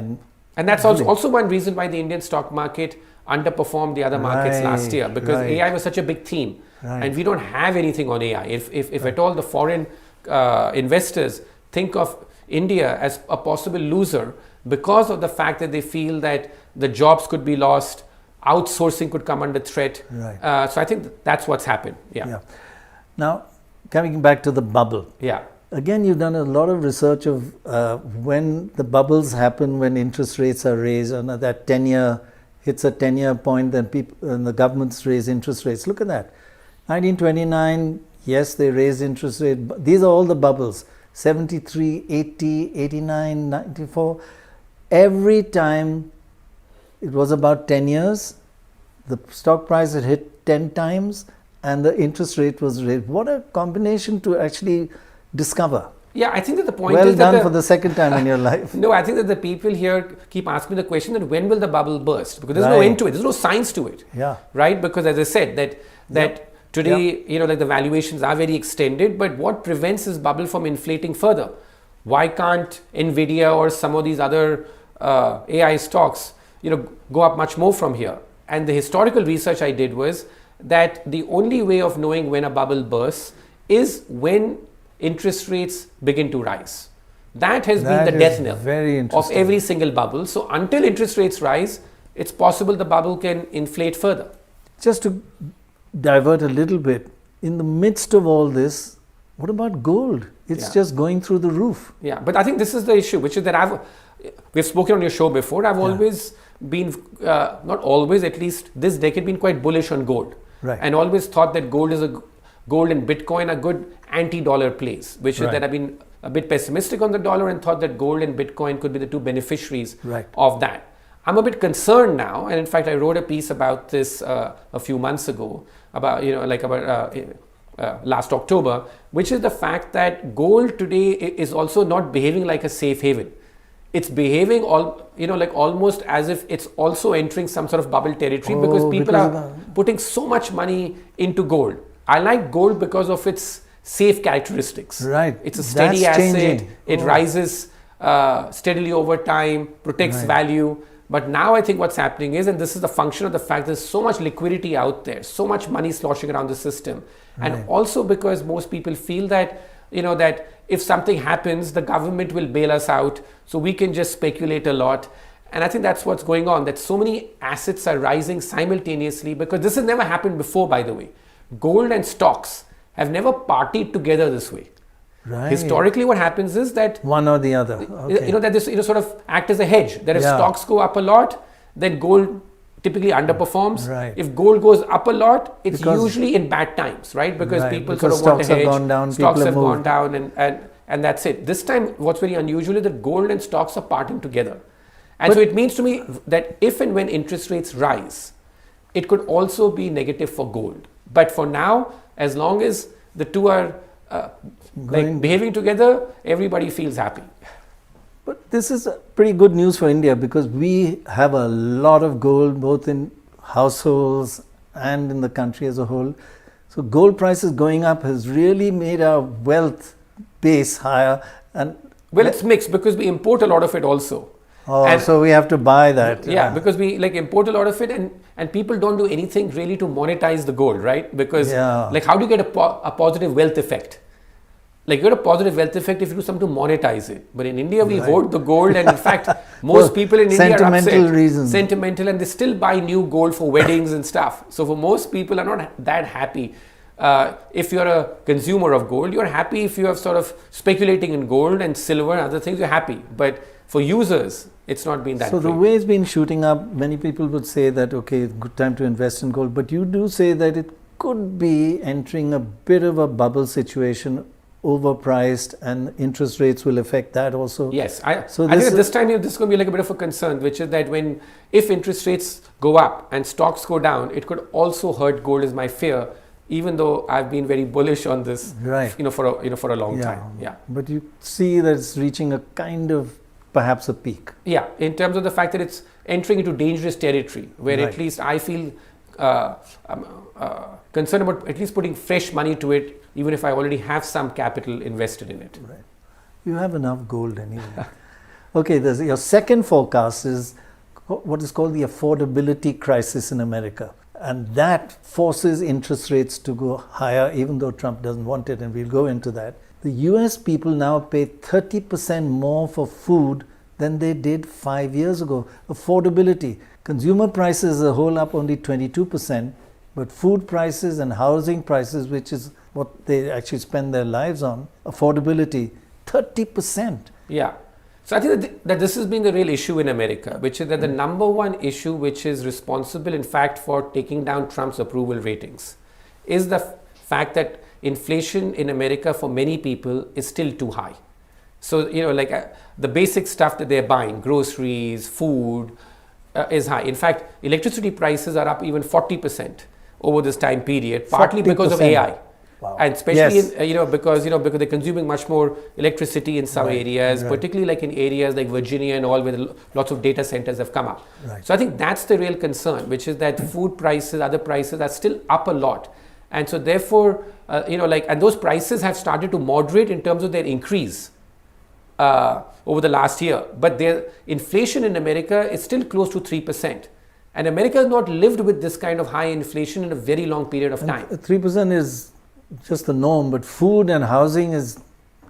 [SPEAKER 2] And that's also one reason why the Indian stock market underperformed the other markets last
[SPEAKER 1] Right,
[SPEAKER 2] year, because
[SPEAKER 1] right.
[SPEAKER 2] AI was such a big theme.
[SPEAKER 1] Right.
[SPEAKER 2] And we don't have anything on AI. If at all the foreign investors think of India as a possible loser because of the fact that they feel that the jobs could be lost, outsourcing could come under threat.
[SPEAKER 1] Right.
[SPEAKER 2] So I think that's what's happened. Yeah.
[SPEAKER 1] Now, coming back to the bubble.
[SPEAKER 2] Yeah.
[SPEAKER 1] Again, you've done a lot of research of when the bubbles happen, when interest rates are raised, and that 10-year hits a 10-year point, then the governments raise interest rates. Look at that. 1929, yes, they raised interest rate. These are all the bubbles. 73, 80, 89, 94. Every time it was about 10 years, the stock price had hit 10 times and the interest rate was raised. What a combination to actually discover.
[SPEAKER 2] Yeah, I think that the point
[SPEAKER 1] Well
[SPEAKER 2] is that
[SPEAKER 1] done for the second time in your life.
[SPEAKER 2] No, I think that the people here keep asking the question that when will the bubble burst? Because there's no
[SPEAKER 1] Right.
[SPEAKER 2] end to it. There's no science to it.
[SPEAKER 1] Yeah.
[SPEAKER 2] Right? Because as I said, that today, like the valuations are very extended, but what prevents this bubble from inflating further? Why can't Nvidia or some of these other AI stocks, go up much more from here? And the historical research I did was that the only way of knowing when a bubble bursts is when interest rates begin to rise. That has been the death knell
[SPEAKER 1] very
[SPEAKER 2] of
[SPEAKER 1] interesting.
[SPEAKER 2] every single bubble. So until interest rates rise, it's possible the bubble can inflate further.
[SPEAKER 1] Just to divert a little bit, in the midst of all this, what about gold? It's
[SPEAKER 2] Yeah.
[SPEAKER 1] just going through the roof.
[SPEAKER 2] Yeah, but I think this is the issue, which is that we've spoken on your show before. I've always been, not always, at least this decade, been quite bullish on gold.
[SPEAKER 1] Right.
[SPEAKER 2] And always thought that gold and Bitcoin are good anti-dollar plays, which is
[SPEAKER 1] Right.
[SPEAKER 2] that I've been a bit pessimistic on the dollar and thought that gold and Bitcoin could be the two beneficiaries
[SPEAKER 1] Right.
[SPEAKER 2] of that. I'm a bit concerned now, and in fact, I wrote a piece about this a few months ago, about last October, which is the fact that gold today is also not behaving like a safe haven. It's behaving almost as if it's also entering some sort of bubble territory because people are putting so much money into gold. I like gold because of its safe characteristics.
[SPEAKER 1] Right.
[SPEAKER 2] It's a steady
[SPEAKER 1] That's
[SPEAKER 2] asset.
[SPEAKER 1] changing.
[SPEAKER 2] It rises steadily over time, protects
[SPEAKER 1] Right.
[SPEAKER 2] value. But now I think what's happening is, and this is the function of the fact there's so much liquidity out there, so much money sloshing around the system.
[SPEAKER 1] Right.
[SPEAKER 2] And also because most people feel that, that if something happens, the government will bail us out. So we can just speculate a lot. And I think that's what's going on, that so many assets are rising simultaneously, because this has never happened before, by the way. Gold and stocks have never partied together this way.
[SPEAKER 1] Right.
[SPEAKER 2] Historically, what happens is that
[SPEAKER 1] One or the other. Okay.
[SPEAKER 2] that this sort of act as a hedge. That if
[SPEAKER 1] Yeah.
[SPEAKER 2] stocks go up a lot, then gold typically underperforms.
[SPEAKER 1] Right.
[SPEAKER 2] If gold goes up a lot, it's
[SPEAKER 1] Because-
[SPEAKER 2] usually in bad times, right? Because
[SPEAKER 1] Right,
[SPEAKER 2] people
[SPEAKER 1] because
[SPEAKER 2] sort of want
[SPEAKER 1] stocks
[SPEAKER 2] to
[SPEAKER 1] have
[SPEAKER 2] hedge.
[SPEAKER 1] gone down,
[SPEAKER 2] Stocks
[SPEAKER 1] people
[SPEAKER 2] have
[SPEAKER 1] have
[SPEAKER 2] gone
[SPEAKER 1] moved.
[SPEAKER 2] down, and that's it. This time, what's very unusual is that gold and stocks are parting together, and so it means to me that if and when interest rates rise, it could also be negative for gold. But for now, as long as the two are behaving together, everybody feels happy.
[SPEAKER 1] But this is pretty good news for India because we have a lot of gold both in households and in the country as a whole. So gold prices going up has really made our wealth base higher. And
[SPEAKER 2] Well, it's mixed because we import a lot of it also.
[SPEAKER 1] so we have to buy that.
[SPEAKER 2] Yeah, because we import a lot of it, and people don't do anything really to monetize the gold, right? Because how do you get a positive wealth effect? You get a positive wealth effect if you do something to monetize it. But in India, we hoard the gold, and in fact, most people in India are upset.
[SPEAKER 1] Sentimental reasons.
[SPEAKER 2] Sentimental, and they still buy new gold for weddings and stuff. So for most people are not that happy if you're a consumer of gold, you're happy if you are sort of speculating in gold and silver and other things, you're happy. But for users, it's not been that
[SPEAKER 1] So
[SPEAKER 2] great.
[SPEAKER 1] the way it's been shooting up, many people would say that, okay, good time to invest in gold. But you do say that it could be entering a bit of a bubble situation, overpriced, and interest rates will affect that also.
[SPEAKER 2] Yes, I
[SPEAKER 1] So
[SPEAKER 2] think
[SPEAKER 1] this
[SPEAKER 2] at this time this is going to be like a bit of a concern, which is that if interest rates go up and stocks go down, it could also hurt gold, is my fear. Even though I've been very bullish on this,
[SPEAKER 1] Right.
[SPEAKER 2] for a long time. Yeah.
[SPEAKER 1] But you see that it's reaching a kind of perhaps a peak.
[SPEAKER 2] Yeah, in terms of the fact that it's entering into dangerous territory, where
[SPEAKER 1] Right.
[SPEAKER 2] at least I feel concerned about at least putting fresh money to it, even if I already have some capital invested in it.
[SPEAKER 1] Right. You have enough gold anyway. Okay, your second forecast is what is called the affordability crisis in America. And that forces interest rates to go higher, even though Trump doesn't want it, and we'll go into that. The US people now pay 30% more for food than they did 5 years ago. Affordability. Consumer prices as a whole up only 22%, but food prices and housing prices, which is what they actually spend their lives on, affordability, 30%.
[SPEAKER 2] Yeah. So I think that this has been the real issue in America, which is that the number one issue which is responsible, in fact, for taking down Trump's approval ratings is the fact that inflation in America for many people is still too high. So, the basic stuff that they're buying, groceries, food, is high. In fact, electricity prices are up even 40% over this time period, partly because of
[SPEAKER 1] 40%.
[SPEAKER 2] AI.
[SPEAKER 1] Wow.
[SPEAKER 2] And especially
[SPEAKER 1] Yes.
[SPEAKER 2] because they're consuming much more electricity in some areas, particularly like in areas like Virginia and all, where lots of data centers have come up.
[SPEAKER 1] Right.
[SPEAKER 2] So I think that's the real concern, which is that food prices, other prices are still up a lot, and so therefore, and those prices have started to moderate in terms of their increase over the last year. But their inflation in America is still close to 3%. And America has not lived with this kind of high inflation in a very long period of time.
[SPEAKER 1] 3% is just the norm, but food and housing is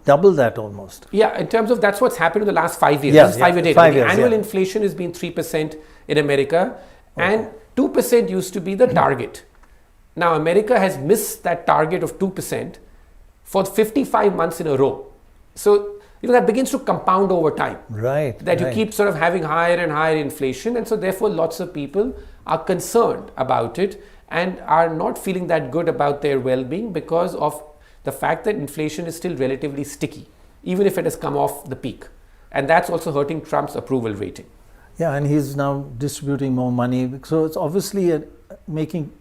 [SPEAKER 1] double that almost.
[SPEAKER 2] Yeah, in terms of that's what's happened in the last 5 years.
[SPEAKER 1] Yeah,
[SPEAKER 2] This is 5 year data.
[SPEAKER 1] 5
[SPEAKER 2] The
[SPEAKER 1] years,
[SPEAKER 2] annual
[SPEAKER 1] yeah.
[SPEAKER 2] inflation has been 3% in America, and 2% used to be the target. Now, America has missed that target of 2% for 55 months in a row. So, that begins to compound over time.
[SPEAKER 1] Right.
[SPEAKER 2] That you
[SPEAKER 1] right.
[SPEAKER 2] keep sort of having higher and higher inflation, and so therefore lots of people are concerned about it and are not feeling that good about their well-being because of the fact that inflation is still relatively sticky, even if it has come off the peak. And that's also hurting Trump's approval rating.
[SPEAKER 1] Yeah, and he's now distributing more money. So it's obviously making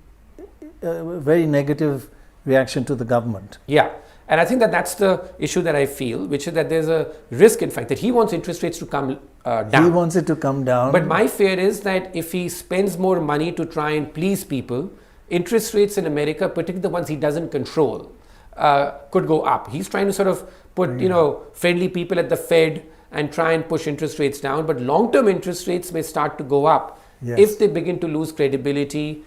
[SPEAKER 1] a very negative reaction to the government.
[SPEAKER 2] Yeah. And I think that that's the issue that I feel, which is that there's a risk, in fact, that he wants interest rates to come down.
[SPEAKER 1] He wants it to come down.
[SPEAKER 2] But my fear is that if he spends more money to try and please people, interest rates in America, particularly the ones he doesn't control, could go up. He's trying to sort of put, friendly people at the Fed and try and push interest rates down. But long-term interest rates may start to go up if they begin to lose credibility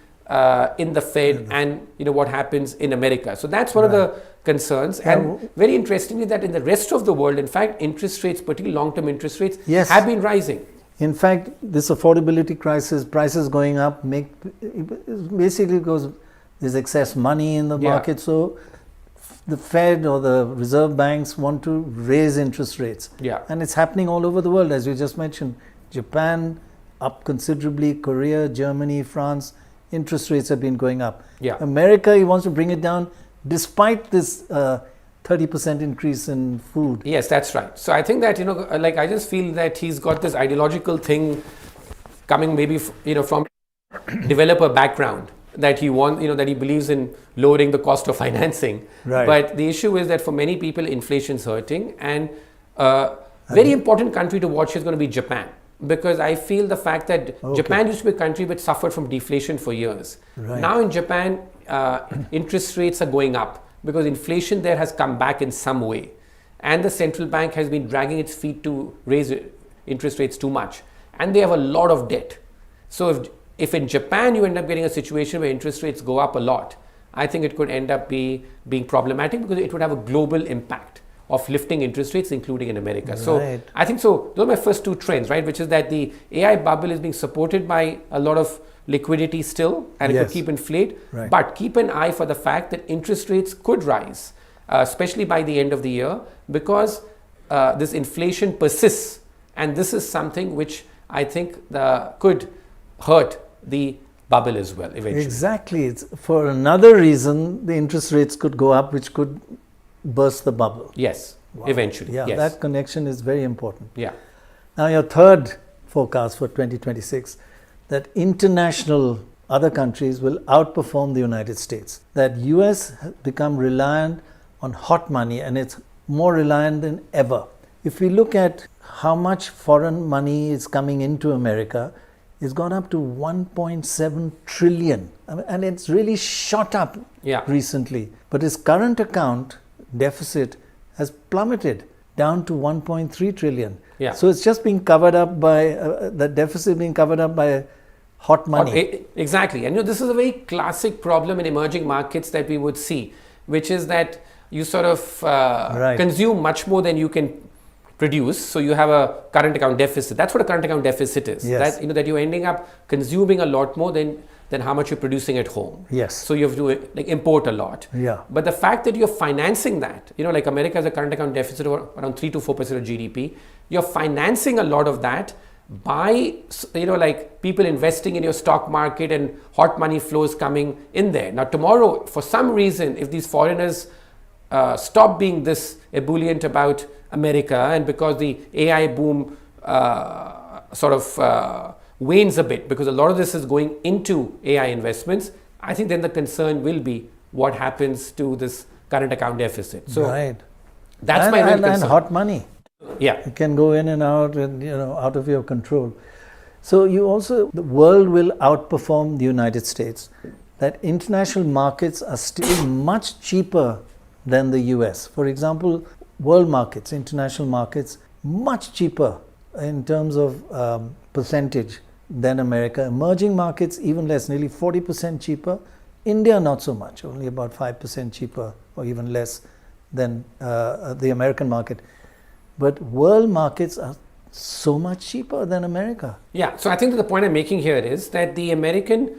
[SPEAKER 2] in the Fed and what happens in America. So that's one of the concerns. And very interestingly, that in the rest of the world, in fact, interest rates, particularly long-term interest rates, have been rising.
[SPEAKER 1] In fact, this affordability crisis, prices going up, basically because there's excess money in the market. So the Fed or the Reserve banks want to raise interest rates.
[SPEAKER 2] Yeah.
[SPEAKER 1] And it's happening all over the world, as you just mentioned. Japan up considerably, Korea, Germany, France, interest rates have been going up.
[SPEAKER 2] Yeah.
[SPEAKER 1] America, he wants to bring it down despite this 30% increase in food.
[SPEAKER 2] Yes, that's right. So I think that, I just feel that he's got this ideological thing coming maybe, from developer background, that he that he believes in lowering the cost of financing.
[SPEAKER 1] Right.
[SPEAKER 2] But the issue is that for many people, inflation's hurting, and very important country to watch is going to be Japan. Because I feel the fact that Japan used to be a country which suffered from deflation for years.
[SPEAKER 1] Right.
[SPEAKER 2] Now in Japan, interest rates are going up because inflation there has come back in some way. And the central bank has been dragging its feet to raise interest rates too much. And they have a lot of debt. So if in Japan you end up getting a situation where interest rates go up a lot, I think it could end up being problematic because it would have a global impact of lifting interest rates, including in America.
[SPEAKER 1] Right.
[SPEAKER 2] So I think so. Those are my first two trends, right? Which is that the AI bubble is being supported by a lot of liquidity still, and it could keep inflate.
[SPEAKER 1] Right.
[SPEAKER 2] But keep an eye for the fact that interest rates could rise, especially by the end of the year, because this inflation persists, and this is something which I think could hurt the bubble as well eventually.
[SPEAKER 1] Exactly. It's for another reason, the interest rates could go up, which could burst the bubble.
[SPEAKER 2] Yes, eventually.
[SPEAKER 1] Yeah,
[SPEAKER 2] yes.
[SPEAKER 1] that connection is very important.
[SPEAKER 2] Yeah.
[SPEAKER 1] Now, your third forecast for 2026, that international other countries will outperform the United States. That US has become reliant on hot money, and it's more reliant than ever. If we look at how much foreign money is coming into America, it's gone up to 1.7 trillion. And it's really shot up recently. But its current account deficit has plummeted down to 1.3 trillion.
[SPEAKER 2] Yeah.
[SPEAKER 1] So it's just being covered up by the deficit being covered up by hot money.
[SPEAKER 2] Exactly. And this is a very classic problem in emerging markets that we would see, which is that you sort of consume much more than you can produce. So you have a current account deficit. That's what a current account deficit is.
[SPEAKER 1] Yes.
[SPEAKER 2] That you're ending up consuming a lot more than how much you're producing at home.
[SPEAKER 1] Yes.
[SPEAKER 2] So you have to import a lot.
[SPEAKER 1] Yeah.
[SPEAKER 2] But the fact that you're financing that, like America has a current account deficit of around 3 to 4% of GDP, you're financing a lot of that by people investing in your stock market and hot money flows coming in there. Now tomorrow, for some reason, if these foreigners stop being this ebullient about America, and because the AI boom wanes a bit, because a lot of this is going into AI investments, I think then the concern will be what happens to this current account deficit. So that's my real concern.
[SPEAKER 1] And hot money.
[SPEAKER 2] Yeah.
[SPEAKER 1] It can go in and out, and out of your control. So the world will outperform the United States. That international markets are still much cheaper than the US. For example, world markets, international markets, much cheaper in terms of percentage than America. Emerging markets, even less, nearly 40% cheaper. India, not so much, only about 5% cheaper or even less than the American market. But world markets are so much cheaper than America.
[SPEAKER 2] Yeah, so I think that the point I'm making here is that the American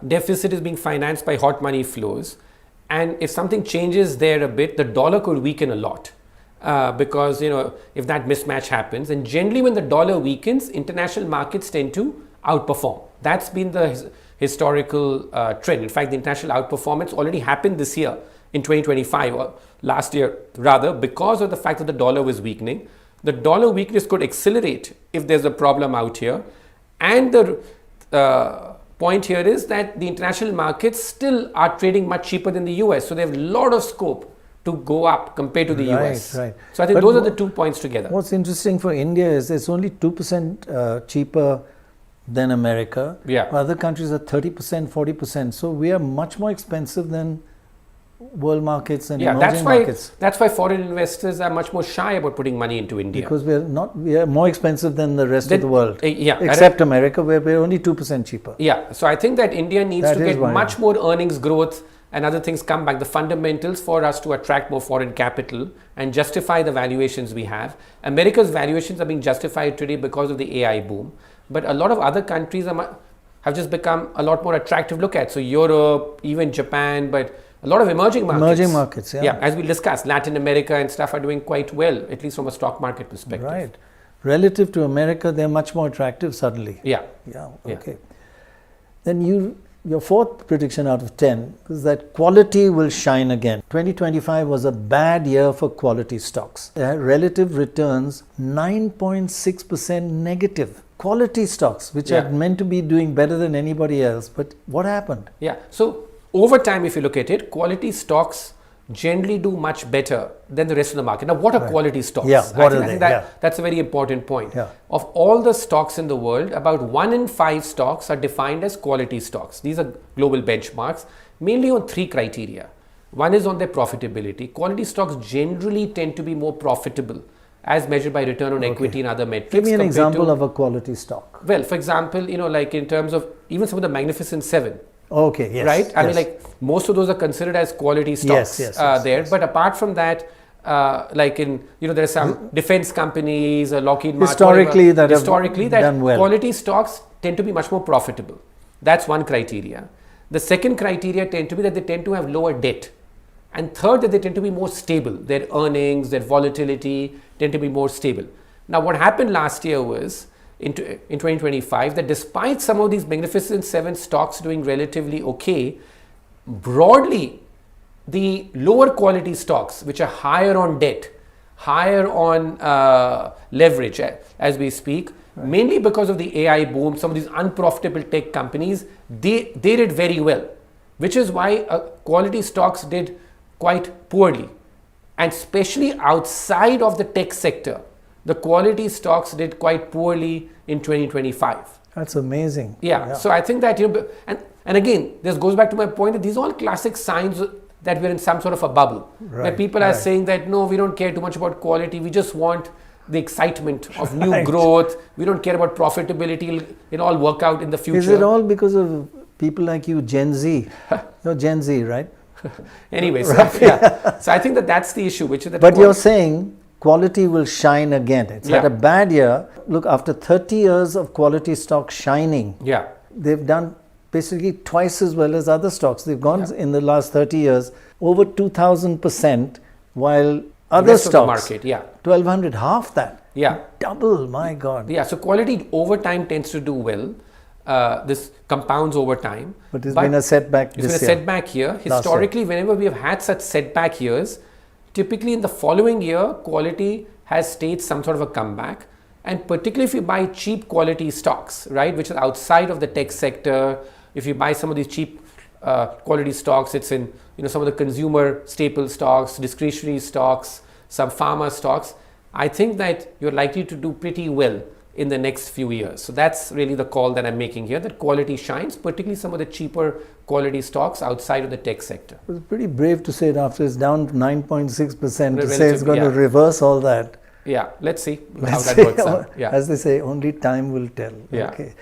[SPEAKER 2] deficit is being financed by hot money flows. And if something changes there a bit, the dollar could weaken a lot. Because if that mismatch happens, and generally when the dollar weakens, international markets tend to outperform. That's been the historical trend. In fact, the international outperformance already happened this year in 2025, or last year rather, because of the fact that the dollar was weakening. The dollar weakness could accelerate if there's a problem out here. And the point here is that the international markets still are trading much cheaper than the US. So they have a lot of scope to go up compared to the US.
[SPEAKER 1] Right.
[SPEAKER 2] So I think those are the 2 points together.
[SPEAKER 1] What's interesting for India is it's only 2% cheaper than America.
[SPEAKER 2] Yeah.
[SPEAKER 1] Other countries are 30%, 40%. So we are much more expensive than world markets and emerging markets.
[SPEAKER 2] That's why foreign investors are much more shy about putting money into India.
[SPEAKER 1] Because we are more expensive than the rest of the world.
[SPEAKER 2] Yeah.
[SPEAKER 1] Except America, where we're only 2% cheaper.
[SPEAKER 2] Yeah. So I think that India needs to get much more earnings growth and other things come back, the fundamentals for us to attract more foreign capital and justify the valuations we have. America's valuations are being justified today because of the AI boom. But a lot of other countries have just become a lot more attractive to look at. So Europe, even Japan, but a lot of emerging markets.
[SPEAKER 1] Emerging markets, yeah.
[SPEAKER 2] Yeah, as we discussed, Latin America and stuff are doing quite well, at least from a stock market perspective.
[SPEAKER 1] Right. Relative to America, they're much more attractive suddenly.
[SPEAKER 2] Yeah.
[SPEAKER 1] Yeah, okay. Then your fourth prediction out of 10 is that quality will shine again. 2025 was a bad year for quality stocks. Their relative returns 9.6% negative. Quality stocks, which are meant to be doing better than anybody else. But what happened?
[SPEAKER 2] Yeah. So over time, if you look at it, quality stocks generally do much better than the rest of the market. Now, what are quality stocks?
[SPEAKER 1] Yeah, what are they?
[SPEAKER 2] That's a very important point.
[SPEAKER 1] Yeah.
[SPEAKER 2] Of all the stocks in the world, about 1 in 5 stocks are defined as quality stocks. These are global benchmarks, mainly on 3 criteria. One is on their profitability. Quality stocks generally tend to be more profitable as measured by return on equity and other metrics.
[SPEAKER 1] Give me an example of a quality stock.
[SPEAKER 2] Well, for example, like in terms of even some of the Magnificent 7.
[SPEAKER 1] Okay, yes.
[SPEAKER 2] Right? I mean, like most of those are considered as quality stocks there. But apart from that, like in, there are some defense companies, Lockheed Martin,
[SPEAKER 1] historically
[SPEAKER 2] whatever,
[SPEAKER 1] that
[SPEAKER 2] historically
[SPEAKER 1] have
[SPEAKER 2] that
[SPEAKER 1] done well.
[SPEAKER 2] quality stocks tend to be much more profitable. That's one criteria. The second criteria tend to be that they tend to have lower debt. And third, that they tend to be more stable. Their earnings, their volatility tend to be more stable. Now, what happened last year was, in 2025, that despite some of these Magnificent Seven stocks doing relatively okay, broadly, the lower quality stocks, which are higher on debt, higher on leverage as we speak, mainly because of the AI boom, some of these unprofitable tech companies, they did very well, which is why quality stocks did quite poorly. And especially outside of the tech sector, the quality stocks did quite poorly in 2025.
[SPEAKER 1] That's amazing.
[SPEAKER 2] Yeah. So I think that, and again, this goes back to my point that these are all classic signs that we're in some sort of a bubble. Where people are saying that, no, we don't care too much about quality. We just want the excitement of new growth. We don't care about profitability. It'll all work out in the future.
[SPEAKER 1] Is it all because of people like you, Gen Z? You're Gen Z, right?
[SPEAKER 2] Anyway, so I think that that's the issue, which is that.
[SPEAKER 1] But you're saying quality will shine again. It's had a bad year. Look, after 30 years of quality stocks shining, they've done basically twice as well as other stocks. They've gone in the last 30 years over 2,000%, while other stocks,
[SPEAKER 2] market,
[SPEAKER 1] 1,200, half that.
[SPEAKER 2] Yeah.
[SPEAKER 1] Double, my God.
[SPEAKER 2] Yeah, so quality over time tends to do well. This compounds over time.
[SPEAKER 1] But there's been a setback this year.
[SPEAKER 2] It's been a setback here. Historically, whenever we have had such setback years, typically in the following year, quality has staged some sort of a comeback. And particularly if you buy cheap quality stocks, right, which is outside of the tech sector, if you buy some of these cheap quality stocks, it's in some of the consumer staple stocks, discretionary stocks, some pharma stocks, I think that you're likely to do pretty well in the next few years. So that's really the call that I'm making here, that quality shines, particularly some of the cheaper quality stocks outside of the tech sector.
[SPEAKER 1] It was pretty brave to say it after it's down 9.6%, to say it's going to reverse all that.
[SPEAKER 2] Yeah, let's see how that works out. Yeah.
[SPEAKER 1] As they say, only time will tell.
[SPEAKER 2] Yeah.
[SPEAKER 1] Okay.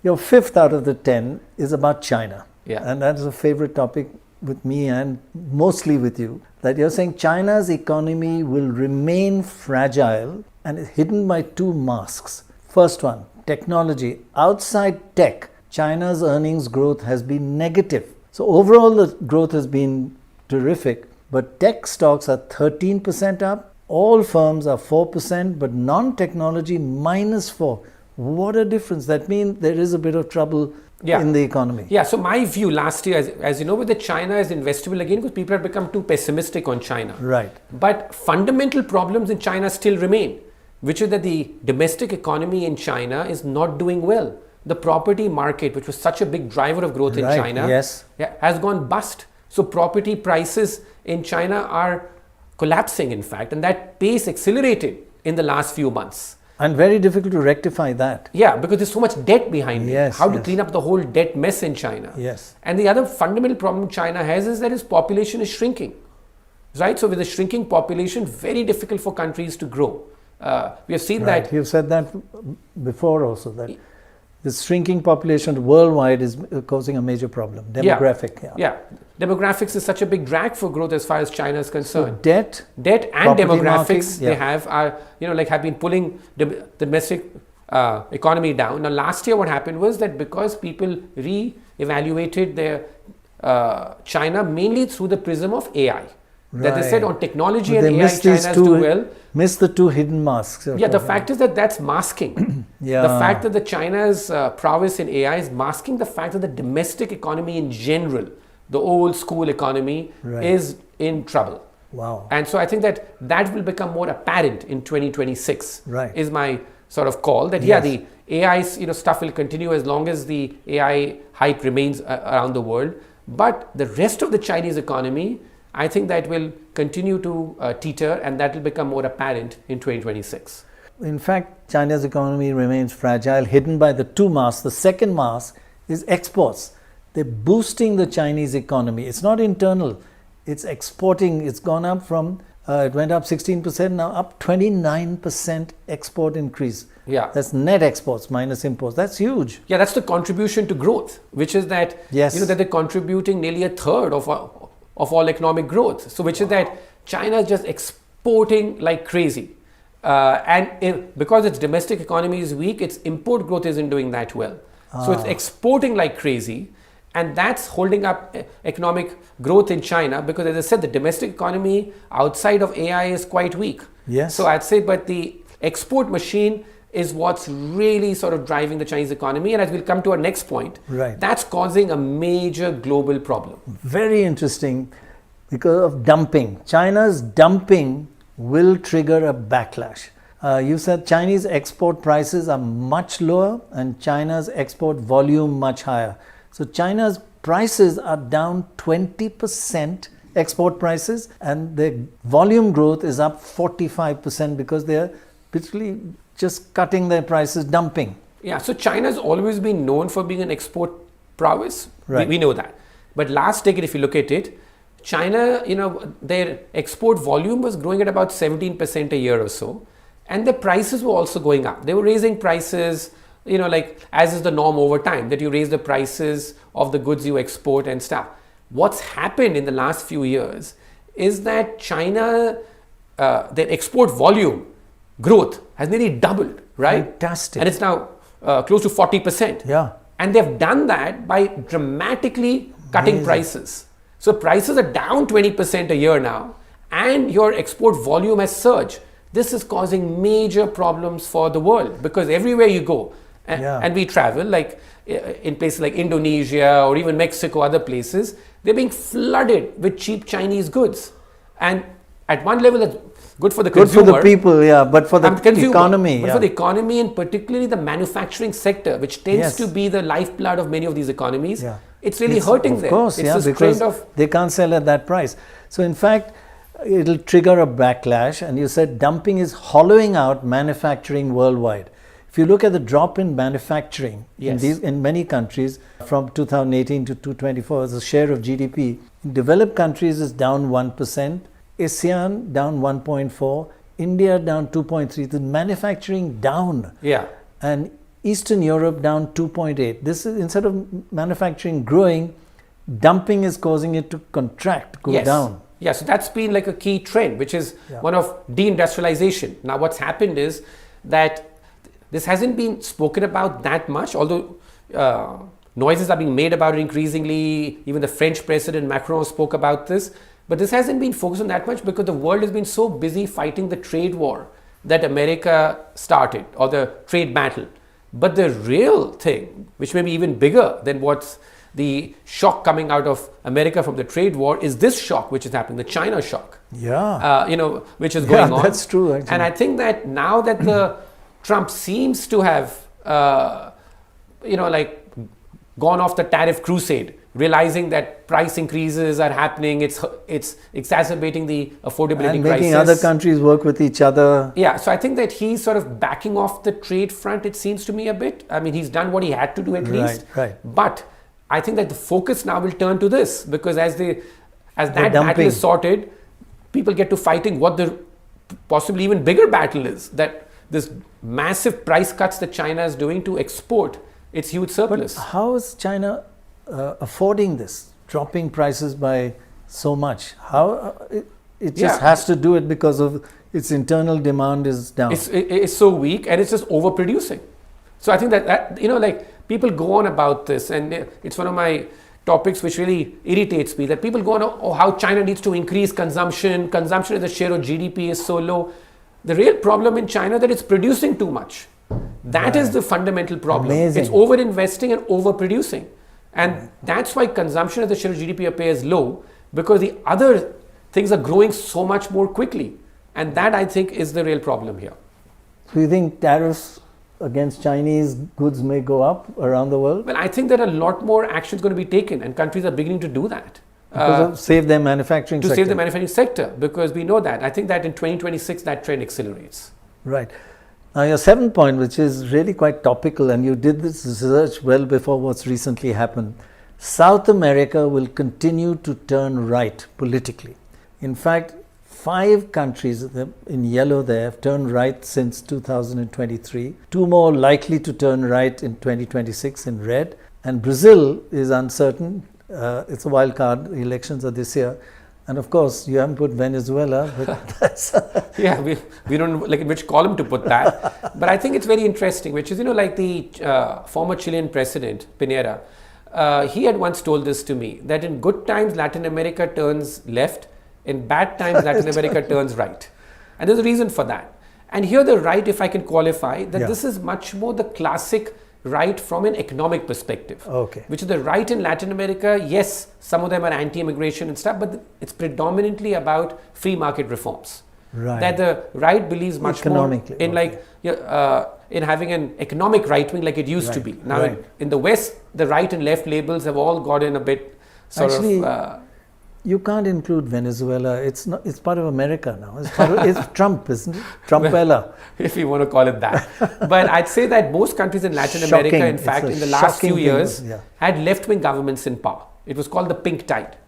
[SPEAKER 1] Your fifth out of the 10 is about China.
[SPEAKER 2] Yeah.
[SPEAKER 1] And that's a favorite topic with me and mostly with you, that you're saying China's economy will remain fragile and is hidden by two masks. First one, technology. Outside tech, China's earnings growth has been negative. So overall the growth has been terrific, but tech stocks are 13% up. All firms are 4%, but non-technology -4%. What a difference. That means there is a bit of trouble in the economy.
[SPEAKER 2] Yeah, so my view last year, as you know, with the China is investable again because people have become too pessimistic on China.
[SPEAKER 1] Right.
[SPEAKER 2] But fundamental problems in China still remain, which is that the domestic economy in China is not doing well. The property market, which was such a big driver of growth in China, has gone bust. So property prices in China are collapsing, in fact, and that pace accelerated in the last few months.
[SPEAKER 1] And very difficult to rectify that.
[SPEAKER 2] Yeah, because there's so much debt behind it. How to clean up the whole debt mess in China.
[SPEAKER 1] Yes.
[SPEAKER 2] And the other fundamental problem China has is that its population is shrinking. Right? So with a shrinking population, very difficult for countries to grow. We have seen that.
[SPEAKER 1] You've said that before also, that the shrinking population worldwide is causing a major problem. Demographic.
[SPEAKER 2] Yeah. Demographics is such a big drag for growth as far as China is concerned.
[SPEAKER 1] So debt
[SPEAKER 2] and demographics they have are, have been pulling the domestic economy down. Now last year what happened was that because people re-evaluated their China mainly through the prism of AI. That they said on technology and AI, China's do well.
[SPEAKER 1] Miss the two hidden masks.
[SPEAKER 2] Yeah, the fact is that that's masking. The fact that the China's prowess in AI is masking the fact that the domestic economy in general, the old school economy, is in trouble.
[SPEAKER 1] Wow.
[SPEAKER 2] And so I think that will become more apparent in 2026. Is my sort of call that the AI stuff will continue as long as the AI hype remains around the world. But the rest of the Chinese economy, I think that will continue to teeter, and that will become more apparent in 2026.
[SPEAKER 1] In fact, China's economy remains fragile, hidden by the two masks. The second mask is exports. They're boosting the Chinese economy. It's not internal, it's exporting. It's gone up from, it went up 16%, now up 29% export increase.
[SPEAKER 2] Yeah.
[SPEAKER 1] That's net exports minus imports. That's huge.
[SPEAKER 2] Yeah, that's the contribution to growth, which is that, that they're contributing nearly a third of all economic growth. So which is that China is just exporting like crazy. Because its domestic economy is weak, its import growth isn't doing that well. So it's exporting like crazy, and that's holding up economic growth in China, because as I said, the domestic economy outside of AI is quite weak.
[SPEAKER 1] Yes.
[SPEAKER 2] So I'd say, but the export machine is what's really sort of driving the Chinese economy. And as we'll come to our next point,
[SPEAKER 1] right,
[SPEAKER 2] that's causing a major global problem.
[SPEAKER 1] Very interesting, because of dumping. China's dumping will trigger a backlash. You said Chinese export prices are much lower and China's export volume much higher. So China's prices are down 20%, export prices, and the volume growth is up 45% because they're literally just cutting their prices, dumping.
[SPEAKER 2] Yeah, so China's always been known for being an export prowess.
[SPEAKER 1] Right.
[SPEAKER 2] We know that. But last decade, if you look at it, China, their export volume was growing at about 17% a year or so. And the prices were also going up. They were raising prices, like as is the norm over time, that you raise the prices of the goods you export and stuff. What's happened in the last few years is that China, their export volume growth has nearly doubled, right?
[SPEAKER 1] Fantastic.
[SPEAKER 2] And it's now close to 40%.
[SPEAKER 1] Yeah.
[SPEAKER 2] And they've done that by dramatically cutting prices. So prices are down 20% a year now, and your export volume has surged. This is causing major problems for the world, because everywhere you go, and we travel, like in places like Indonesia or even Mexico, other places, they're being flooded with cheap Chinese goods. And at one level, that's good for the consumer.
[SPEAKER 1] Good for the people, yeah, but for the economy.
[SPEAKER 2] But for the economy, and particularly the manufacturing sector, which tends to be the lifeblood of many of these economies, it's really hurting them.
[SPEAKER 1] Of course,
[SPEAKER 2] it's
[SPEAKER 1] because they can't sell at that price. So in fact, it'll trigger a backlash. And you said dumping is hollowing out manufacturing worldwide. If you look at the drop in manufacturing in many countries from 2018 to 2024 as a share of GDP, in developed countries is down 1%, ASEAN down 1.4%, India down 2.3%, the manufacturing down.
[SPEAKER 2] Yeah.
[SPEAKER 1] And Eastern Europe down 2.8%. This is, instead of manufacturing growing, dumping is causing it to contract, go down.
[SPEAKER 2] Yeah, so that's been like a key trend, which is one of deindustrialization. Now, what's happened is that this hasn't been spoken about that much, although noises are being made about it increasingly. Even the French President Macron spoke about this. But this hasn't been focused on that much because the world has been so busy fighting the trade war that America started, or the trade battle. But the real thing, which may be even bigger than what's the shock coming out of America from the trade war, is this shock which is happening, the China shock.
[SPEAKER 1] Yeah.
[SPEAKER 2] Which is going on.
[SPEAKER 1] That's true, actually.
[SPEAKER 2] And I think that now that the Trump seems to have, gone off the tariff crusade, realizing that price increases are happening, it's exacerbating the affordability
[SPEAKER 1] and
[SPEAKER 2] crisis.
[SPEAKER 1] Making other countries work with each other.
[SPEAKER 2] Yeah, so I think that he's sort of backing off the trade front, it seems to me a bit. I mean, he's done what he had to do at least.
[SPEAKER 1] Right.
[SPEAKER 2] But I think that the focus now will turn to this, because as that battle is sorted, people get to fighting what the possibly even bigger battle is, that this massive price cuts that China is doing to export its huge surplus.
[SPEAKER 1] But how is China affording this, dropping prices by so much? How it just has to do it because of its internal demand is down.
[SPEAKER 2] It's so weak, and it's just overproducing. So I think that people go on about this, and it's one of my topics which really irritates me, that people go on how China needs to increase consumption as a share of GDP is so low. The real problem in China is that it's producing too much. That is the fundamental problem.
[SPEAKER 1] Amazing.
[SPEAKER 2] It's over-investing and overproducing. And that's why consumption as a share of GDP appears low, because the other things are growing so much more quickly. And that, I think, is the real problem here.
[SPEAKER 1] So you think tariffs against Chinese goods may go up around the world?
[SPEAKER 2] Well, I think that a lot more action is going to be taken, and countries are beginning to do that.
[SPEAKER 1] Save their manufacturing sector.
[SPEAKER 2] To save the manufacturing sector, because we know that. I think that in 2026, that trend accelerates.
[SPEAKER 1] Right. Now, your seventh point, which is really quite topical, and you did this research well before what's recently happened. South America will continue to turn right politically. In fact, 5 countries in yellow there have turned right since 2023. 2 more likely to turn right in 2026 in red. And Brazil is uncertain. It's a wild card. The elections are this year. And of course, you haven't put Venezuela, but that's...
[SPEAKER 2] Yeah, we don't know like in which column to put that. But I think it's very interesting, which is, like the former Chilean president, Pinera, he had once told this to me, that in good times, Latin America turns left, in bad times, Latin America turns right. And there's a reason for that. And here the right, if I can qualify, that this is much more the classic right from an economic perspective.
[SPEAKER 1] Okay.
[SPEAKER 2] Which is the right in Latin America. Yes, some of them are anti-immigration and stuff, but it's predominantly about free market reforms.
[SPEAKER 1] Right.
[SPEAKER 2] That the right believes much more in in having an economic right wing like it used to be. Now in the West, the right and left labels have all gotten a bit
[SPEAKER 1] you can't include Venezuela. It's not. It's part of America now. It's Trump, isn't it? Trumpella.
[SPEAKER 2] If you want to call it that. But I'd say that most countries in Latin America, in fact, in the last few years, had left-wing governments in power. It was called the pink tide,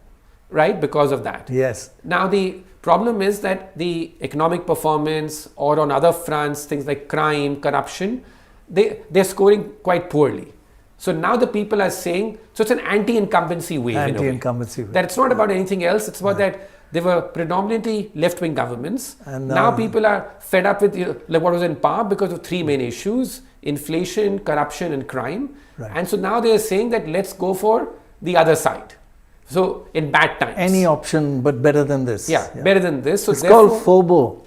[SPEAKER 2] right? Because of that.
[SPEAKER 1] Yes.
[SPEAKER 2] Now the problem is that the economic performance, or on other fronts, things like crime, corruption, they're scoring quite poorly. So now the people are saying, so it's an anti-incumbency wave.
[SPEAKER 1] Anti-incumbency wave.
[SPEAKER 2] That it's not about anything else. It's about that they were predominantly left-wing governments. And now people are fed up with like what was in power because of three main issues: inflation, corruption, and crime.
[SPEAKER 1] Right.
[SPEAKER 2] And so now they are saying that let's go for the other side. So in bad times.
[SPEAKER 1] Any option but better than this.
[SPEAKER 2] Yeah. Better than this. So
[SPEAKER 1] it's called FOBO,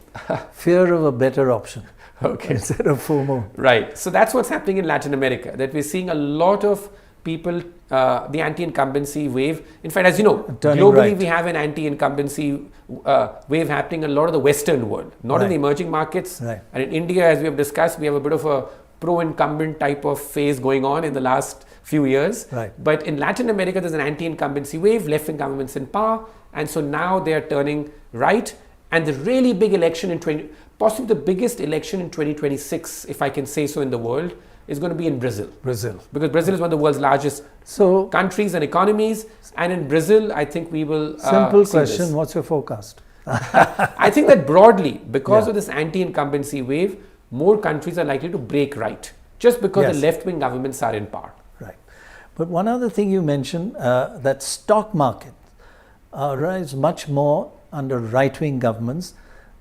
[SPEAKER 1] fear of a better option.
[SPEAKER 2] Okay.
[SPEAKER 1] Instead of FOMO.
[SPEAKER 2] Right. So that's what's happening in Latin America, that we're seeing a lot of people, the anti-incumbency wave. In fact, as you know, globally we have an anti-incumbency wave happening in a lot of the Western world, not in the emerging markets.
[SPEAKER 1] Right.
[SPEAKER 2] And in India, as we have discussed, we have a bit of a pro-incumbent type of phase going on in the last few years.
[SPEAKER 1] Right.
[SPEAKER 2] But in Latin America, there's an anti-incumbency wave, left-wing governments in power. And so now they are turning right. And the really big election in possibly the biggest election in 2026, if I can say so, in the world, is going to be in Brazil. Because Brazil is one of the world's largest countries and economies. And in Brazil, I think we will
[SPEAKER 1] Simple question, what's your forecast?
[SPEAKER 2] I think that broadly, because of this anti-incumbency wave, more countries are likely to break right, just because the left-wing governments are in power.
[SPEAKER 1] Right. But one other thing you mentioned, that stock market is much more under right-wing governments.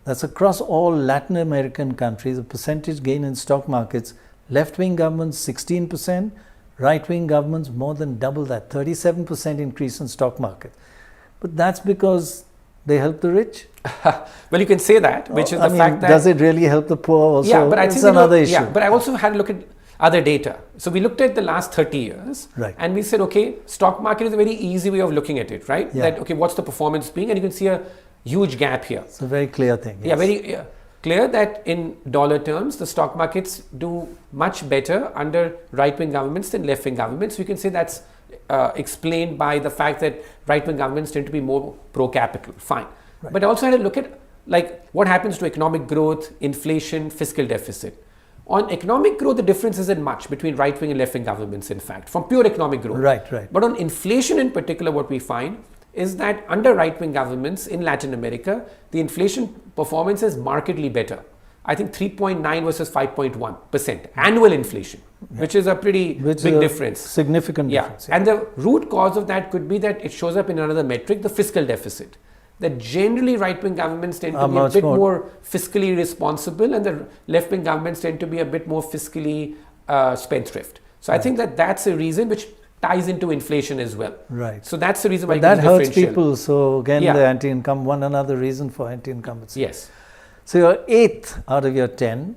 [SPEAKER 1] That's across all Latin American countries. The percentage gain in stock markets, left-wing governments 16%, right-wing governments more than double that, 37% increase in stock market. But that's because they help the rich?
[SPEAKER 2] Well, you can say that, which is the fact that...
[SPEAKER 1] Does it really help the poor also?
[SPEAKER 2] Yeah, but I think
[SPEAKER 1] it's another issue.
[SPEAKER 2] Yeah, but I also had a look at other data. So we looked at the last 30 years and we said, okay, stock market is a very easy way of looking at it, right? That, okay, what's the performance being? And you can see a huge gap here.
[SPEAKER 1] It's a very clear thing.
[SPEAKER 2] Yeah, very clear that in dollar terms, the stock markets do much better under right-wing governments than left-wing governments. We can say that's explained by the fact that right-wing governments tend to be more pro-capital. Fine. Right. But I also had to look at like what happens to economic growth, inflation, fiscal deficit. On economic growth, the difference isn't much between right-wing and left-wing governments, in fact, from pure economic growth.
[SPEAKER 1] Right.
[SPEAKER 2] But on inflation in particular, what we find is that under right-wing governments in Latin America, the inflation performance is markedly better. I think 3.9 versus 5.1% annual inflation, which is a pretty big difference.
[SPEAKER 1] Significant difference.
[SPEAKER 2] And the root cause of that could be that it shows up in another metric, the fiscal deficit. That generally right-wing governments tend to be a bit more fiscally responsible, and the left-wing governments tend to be a bit more fiscally spendthrift. So I think that that's a reason which ties into inflation as well.
[SPEAKER 1] Right.
[SPEAKER 2] So that's the reason why
[SPEAKER 1] that hurts people. So again, the anti-income, one another reason for anti-incumbency.
[SPEAKER 2] Yes.
[SPEAKER 1] So your 8th out of your 10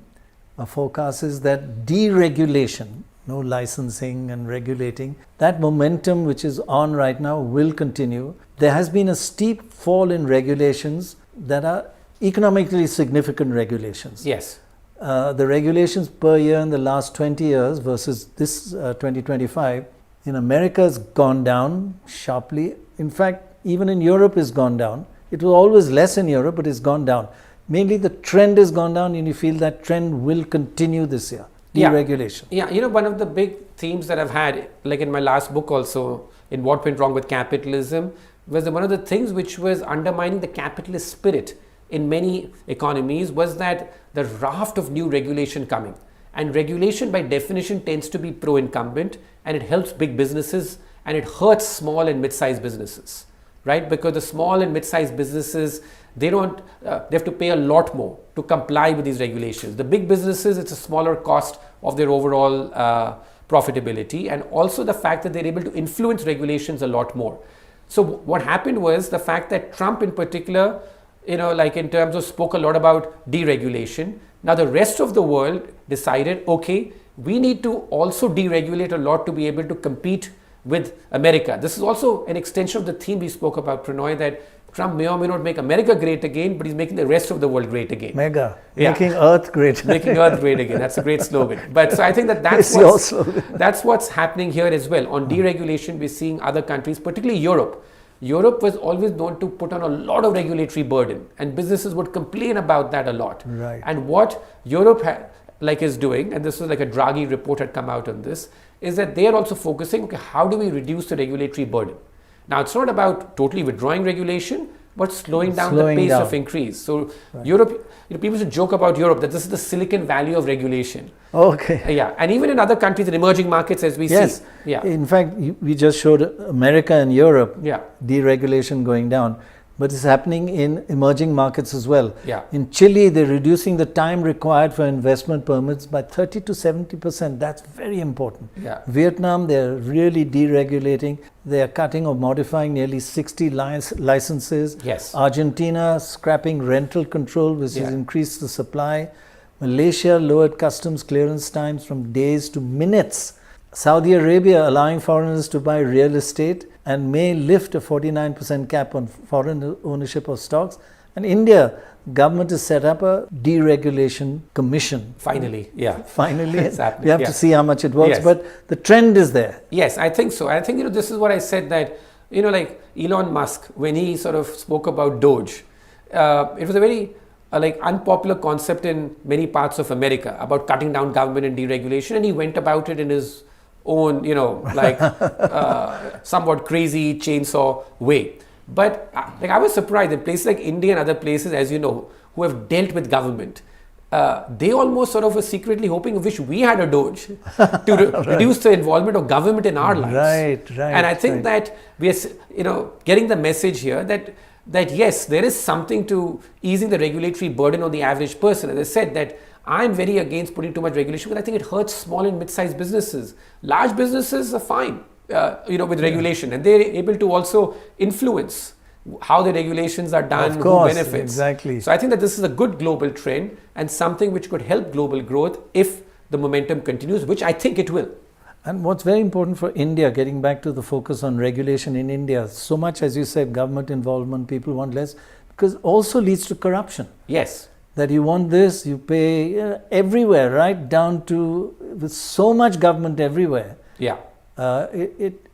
[SPEAKER 1] forecast is that deregulation, no licensing and regulating, that momentum which is on right now will continue. There has been a steep fall in regulations that are economically significant regulations.
[SPEAKER 2] Yes.
[SPEAKER 1] The regulations per year in the last 20 years versus this 2025 in America has gone down sharply. In fact, even in Europe has gone down. It was always less in Europe, but it's gone down. Mainly the trend has gone down, and you feel that trend will continue this year. Deregulation.
[SPEAKER 2] Yeah, you know, one of the big themes that I've had, like in my last book also, in What Went Wrong with Capitalism, was that one of the things which was undermining the capitalist spirit in many economies was that the raft of new regulation coming. And regulation by definition tends to be pro-incumbent, and it helps big businesses and it hurts small and mid-sized businesses. right? Because the small and mid-sized businesses, they have to pay a lot more to comply with these regulations. The big businesses, it's a smaller cost of their overall profitability, and also the fact that they're able to influence regulations a lot more. So what happened was the fact that Trump in particular, like in terms of spoke a lot about deregulation. Now the rest of the world decided, okay, we need to also deregulate a lot to be able to compete with America. This is also an extension of the theme we spoke about, Prannoy, that Trump may or may not make America great again, but he's making the rest of the world great again.
[SPEAKER 1] Making Earth great.
[SPEAKER 2] Making Earth great again. That's a great slogan. But so I think that's what's happening here as well. On deregulation, we're seeing other countries, particularly Europe. Europe was always known to put on a lot of regulatory burden, and businesses would complain about that a lot.
[SPEAKER 1] Right.
[SPEAKER 2] And what Europe is doing, and this was like a Draghi report had come out on this, is that they are also focusing, okay, how do we reduce the regulatory burden? Now, it's not about totally withdrawing regulation, but slowing down the pace of increase. So Europe, people should joke about Europe that this is the Silicon Valley of regulation.
[SPEAKER 1] Okay.
[SPEAKER 2] Yeah, and even in other countries, in emerging markets, as we see. Yeah.
[SPEAKER 1] In fact, we just showed America and Europe, deregulation going down. But it's happening in emerging markets as well.
[SPEAKER 2] Yeah.
[SPEAKER 1] In Chile, they're reducing the time required for investment permits by 30 to 70%. That's very important.
[SPEAKER 2] Yeah.
[SPEAKER 1] Vietnam, they're really deregulating. They are cutting or modifying nearly 60 licenses.
[SPEAKER 2] Yes.
[SPEAKER 1] Argentina, scrapping rental control, which has increased the supply. Malaysia lowered customs clearance times from days to minutes. Saudi Arabia allowing foreigners to buy real estate and may lift a 49% cap on foreign ownership of stocks. And India, government has set up a deregulation commission.
[SPEAKER 2] Finally,
[SPEAKER 1] Finally.
[SPEAKER 2] It's happening.
[SPEAKER 1] We have to see how much it works, but the trend is there.
[SPEAKER 2] Yes, I think so. I think, this is what I said that, like Elon Musk, when he sort of spoke about Doge, it was a very unpopular concept in many parts of America about cutting down government and deregulation, and he went about it in his own, somewhat crazy chainsaw way. But I was surprised in places like India and other places, as you know, who have dealt with government. They almost sort of were secretly hoping, wish we had a Doge to reduce the involvement of government in our lives.
[SPEAKER 1] Right.
[SPEAKER 2] And I think that we are, getting the message here that yes, there is something to easing the regulatory burden on the average person. As I said, that I'm very against putting too much regulation because I think it hurts small and mid-sized businesses. Large businesses are fine, with regulation, and they're able to also influence how the regulations are done, who benefits.
[SPEAKER 1] Exactly.
[SPEAKER 2] So I think that this is a good global trend and something which could help global growth if the momentum continues, which I think it will.
[SPEAKER 1] And what's very important for India, getting back to the focus on regulation in India, so much, as you said, government involvement, people want less, because also leads to corruption.
[SPEAKER 2] Yes.
[SPEAKER 1] That you want this, you pay everywhere, right down to, with so much government everywhere.
[SPEAKER 2] Yeah.
[SPEAKER 1] It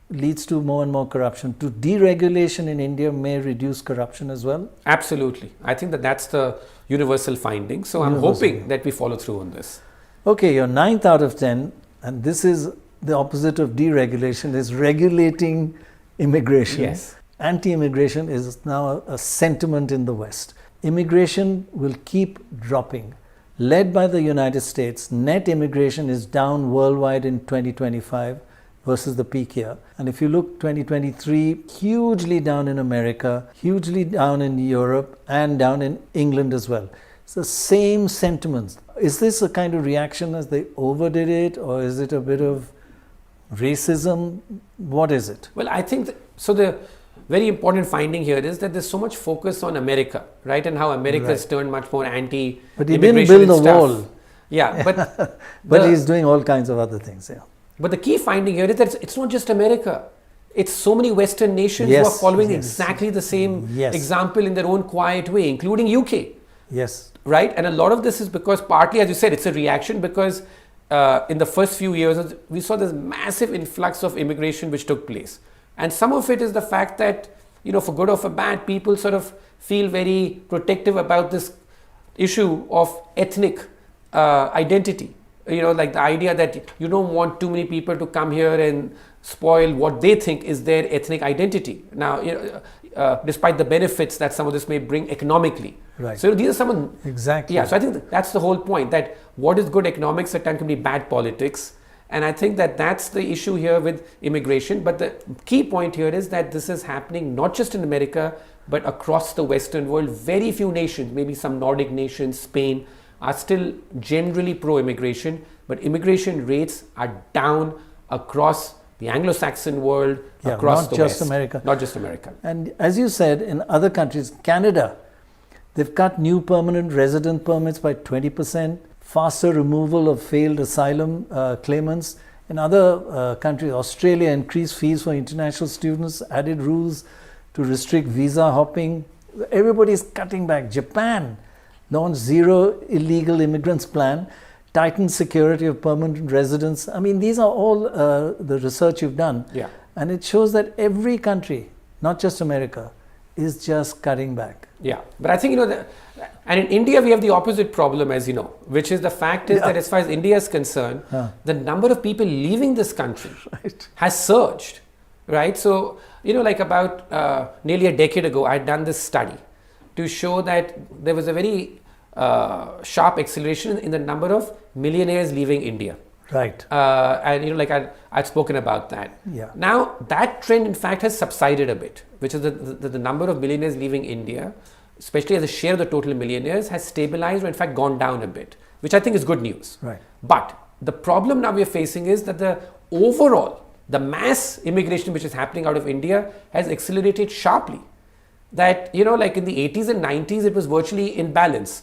[SPEAKER 1] leads to more and more corruption. To deregulation in India may reduce corruption as well?
[SPEAKER 2] Absolutely. I think that's the universal finding. So I'm hoping that we follow through on this.
[SPEAKER 1] Okay, your 9th out of 10, and this is the opposite of deregulation, is regulating immigration.
[SPEAKER 2] Yes.
[SPEAKER 1] Anti-immigration is now a sentiment in the West. Immigration will keep dropping. Led by the United States, net immigration is down worldwide in 2025 versus the peak year. And if you look 2023, hugely down in America, hugely down in Europe, and down in England as well. It's the same sentiments. Is this a kind of reaction as they overdid it, or is it a bit of racism? What is it?
[SPEAKER 2] Well, I think so. The very important finding here is that there's so much focus on America, right? And how America has turned much more anti-immigration.
[SPEAKER 1] But he didn't build the wall.
[SPEAKER 2] Yeah,
[SPEAKER 1] but he's doing all kinds of other things. Yeah.
[SPEAKER 2] But the key finding here is that it's not just America. It's so many Western nations who are following exactly the same example in their own quiet way, including UK.
[SPEAKER 1] Yes.
[SPEAKER 2] Right? And a lot of this is because partly, as you said, it's a reaction because in the first few years, we saw this massive influx of immigration which took place. And some of it is the fact that, for good or for bad, people sort of feel very protective about this issue of ethnic identity. Like the idea that you don't want too many people to come here and spoil what they think is their ethnic identity. Now, despite the benefits that some of this may bring economically.
[SPEAKER 1] Right.
[SPEAKER 2] So these are some...
[SPEAKER 1] Exactly.
[SPEAKER 2] Yeah, so I think that's the whole point, that what is good economics at times can be bad politics. And I think that that's the issue here with immigration. But the key point here is that this is happening not just in America, but across the Western world. Very few nations, maybe some Nordic nations, Spain, are still generally pro-immigration, but immigration rates are down across the Anglo-Saxon world, across the West. Not just America.
[SPEAKER 1] And as you said, in other countries, Canada, they've cut new permanent resident permits by 20%, faster removal of failed asylum claimants. In other countries, Australia increased fees for international students, added rules to restrict visa hopping. Everybody's cutting back. Japan launched zero illegal immigrants plan, tightened security of permanent residents. I mean, these are all the research you've done.
[SPEAKER 2] Yeah.
[SPEAKER 1] And it shows that every country, not just America, is just cutting back.
[SPEAKER 2] Yeah, but I think, and in India we have the opposite problem, as you know, which is the fact is that as far as India is concerned, the number of people leaving this country has surged, right? So, like about nearly a decade ago, I had done this study to show that there was a very sharp acceleration in the number of millionaires leaving India.
[SPEAKER 1] Right.
[SPEAKER 2] And I'd spoken about that.
[SPEAKER 1] Yeah.
[SPEAKER 2] Now that trend in fact has subsided a bit, which is the number of millionaires leaving India, especially as a share of the total millionaires, has stabilized or in fact gone down a bit, which I think is good news.
[SPEAKER 1] Right.
[SPEAKER 2] But the problem now we are facing is that the mass immigration which is happening out of India has accelerated sharply. That, like in the 80s and 90s, it was virtually in balance.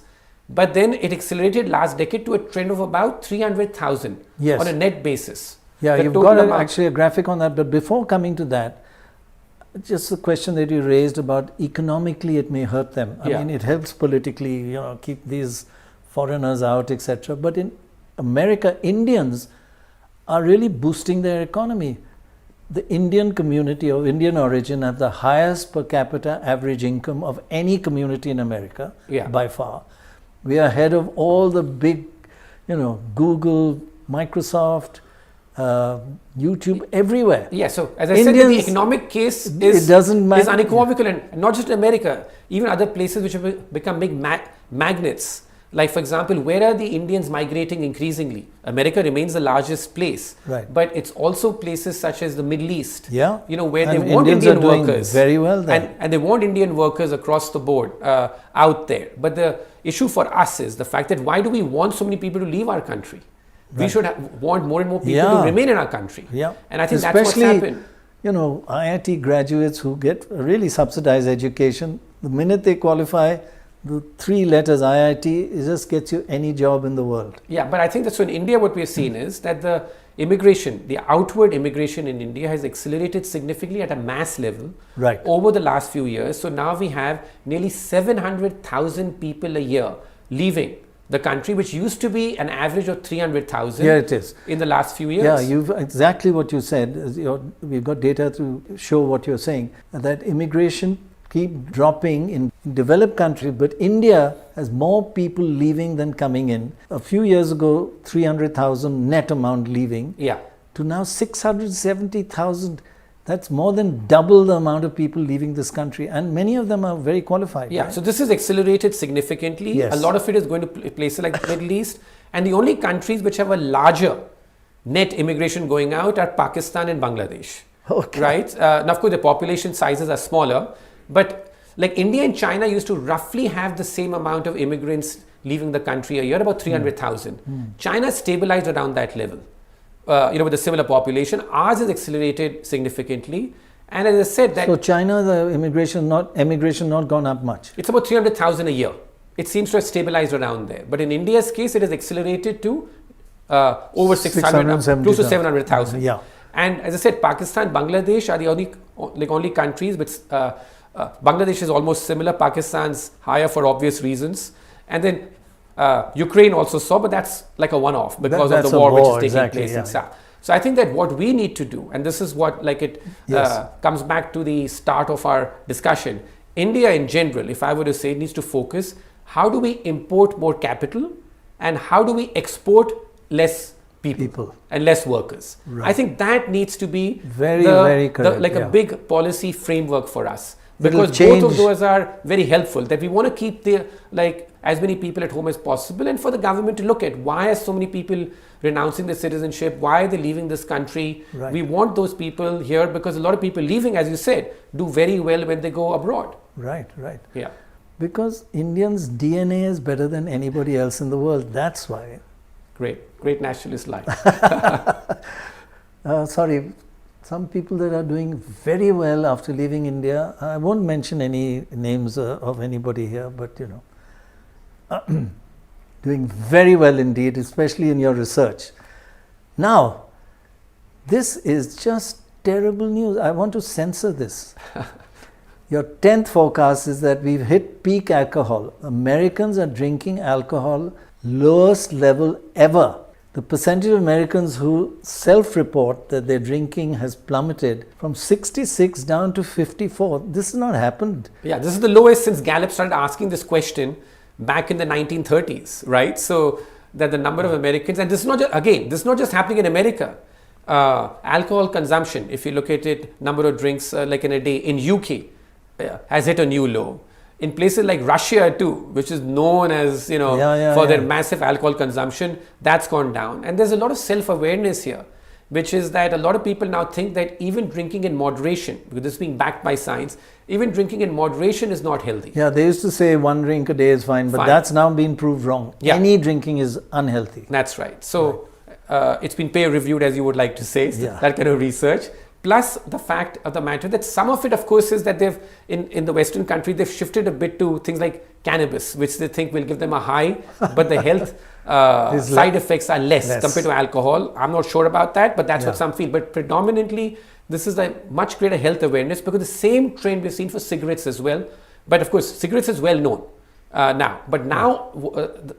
[SPEAKER 2] But then it accelerated last decade to a trend of about 300,000 on a net basis.
[SPEAKER 1] Yeah, you've got actually a graphic on that. But before coming to that, just the question that you raised about economically it may hurt them. I mean, it helps politically, keep these foreigners out, etc. But in America, Indians are really boosting their economy. The Indian community of Indian origin have the highest per capita average income of any community in America by far. We are ahead of all the big, Google, Microsoft, YouTube, everywhere.
[SPEAKER 2] Yeah, so as I said, the economic case is unequivocal, and not just in America, even other places which have become big magnets. Like, for example, where are the Indians migrating increasingly? America remains the largest place, but it's also places such as the Middle East, where they want Indian workers.
[SPEAKER 1] Very well there.
[SPEAKER 2] And they want Indian workers across the board out there. But the issue for us is the fact that why do we want so many people to leave our country? We should want more and more people to remain in our country.
[SPEAKER 1] Yeah.
[SPEAKER 2] And I think that's what's happened.
[SPEAKER 1] IIT graduates who get a really subsidized education, the minute they qualify, the 3 letters IIT, it just gets you any job in the world.
[SPEAKER 2] Yeah, but I think that so in India what we have seen is that the outward immigration in India has accelerated significantly at a mass level over the last few years. So now we have nearly 700,000 people a year leaving the country, which used to be an average of 300,000
[SPEAKER 1] it is.
[SPEAKER 2] In the last few years.
[SPEAKER 1] Yeah, you've exactly what you said. We've got data to show what you're saying, that immigration keep dropping in developed countries, but India has more people leaving than coming in. A few years ago, 300,000 net amount leaving, to now 670,000. That's more than double the amount of people leaving this country, and many of them are very qualified.
[SPEAKER 2] Yeah, so this is accelerated significantly.
[SPEAKER 1] Yes.
[SPEAKER 2] A lot of it is going to places like the Middle East, and the only countries which have a larger net immigration going out are Pakistan and Bangladesh.
[SPEAKER 1] Okay.
[SPEAKER 2] Right? Now, of course, the population sizes are smaller, but like India and China used to roughly have the same amount of immigrants leaving the country a year, about 300,000. China stabilized around that level, with a similar population. Ours has accelerated significantly. And as I said, that.
[SPEAKER 1] So China, the immigration not gone up much.
[SPEAKER 2] It's about 300,000 a year. It seems to have stabilized around there. But in India's case, it has accelerated to over 600, close to 700,000.
[SPEAKER 1] Yeah.
[SPEAKER 2] And as I said, Pakistan, Bangladesh are the only countries, but Bangladesh is almost similar. Pakistan's higher for obvious reasons. And then Ukraine also saw, but that's like a one-off because of the war which is taking place in South. So I think that what we need to do, and this is what comes back to the start of our discussion, India in general, if I were to say, needs to focus, how do we import more capital and how do we export less people and less workers? Right. I think that needs to be
[SPEAKER 1] very correct.
[SPEAKER 2] A big policy framework for us. because
[SPEAKER 1] change.
[SPEAKER 2] both of those are very helpful, that we want to keep as many people at home as possible, and for the government to look at why are so many people renouncing their citizenship, why are they leaving this country.
[SPEAKER 1] Right.
[SPEAKER 2] We want those people here because a lot of people leaving, as you said, do very well when they go abroad.
[SPEAKER 1] Right.
[SPEAKER 2] Yeah.
[SPEAKER 1] Because Indians' DNA is better than anybody else in the world. That's why.
[SPEAKER 2] Great nationalist line.
[SPEAKER 1] Sorry, some people that are doing very well after leaving India, I won't mention any names of anybody here, but doing very well indeed, especially in your research. Now, this is just terrible news. I want to censor this. Your 10th forecast is that we've hit peak alcohol. Americans are drinking alcohol lowest level ever. The percentage of Americans who self-report that their drinking has plummeted from 66 down to 54. This has not happened.
[SPEAKER 2] Yeah, this is the lowest since Gallup started asking this question back in the 1930s, right? So that the number of Americans, and this is not just happening in America. Alcohol consumption, if you look at it, number of drinks like in a day in UK has hit a new low. In places like Russia too, which is known as for their massive alcohol consumption, that's gone down. And there's a lot of self-awareness here, which is that a lot of people now think that even drinking in moderation, because this is being backed by science, even drinking in moderation is not healthy.
[SPEAKER 1] Yeah, they used to say 1 drink a day is fine, but that's now been proved wrong. Yeah. Any drinking is unhealthy.
[SPEAKER 2] That's right. So it's been peer reviewed, as you would like to say, that kind of research. Plus the fact of the matter that some of it, of course, is that they've, in the Western country, they've shifted a bit to things like cannabis, which they think will give them a high, but the health side effects are less compared to alcohol. I'm not sure about that, but that's what some feel. But predominantly, this is a much greater health awareness, because the same trend we've seen for cigarettes as well. But of course, cigarettes is well known now. But now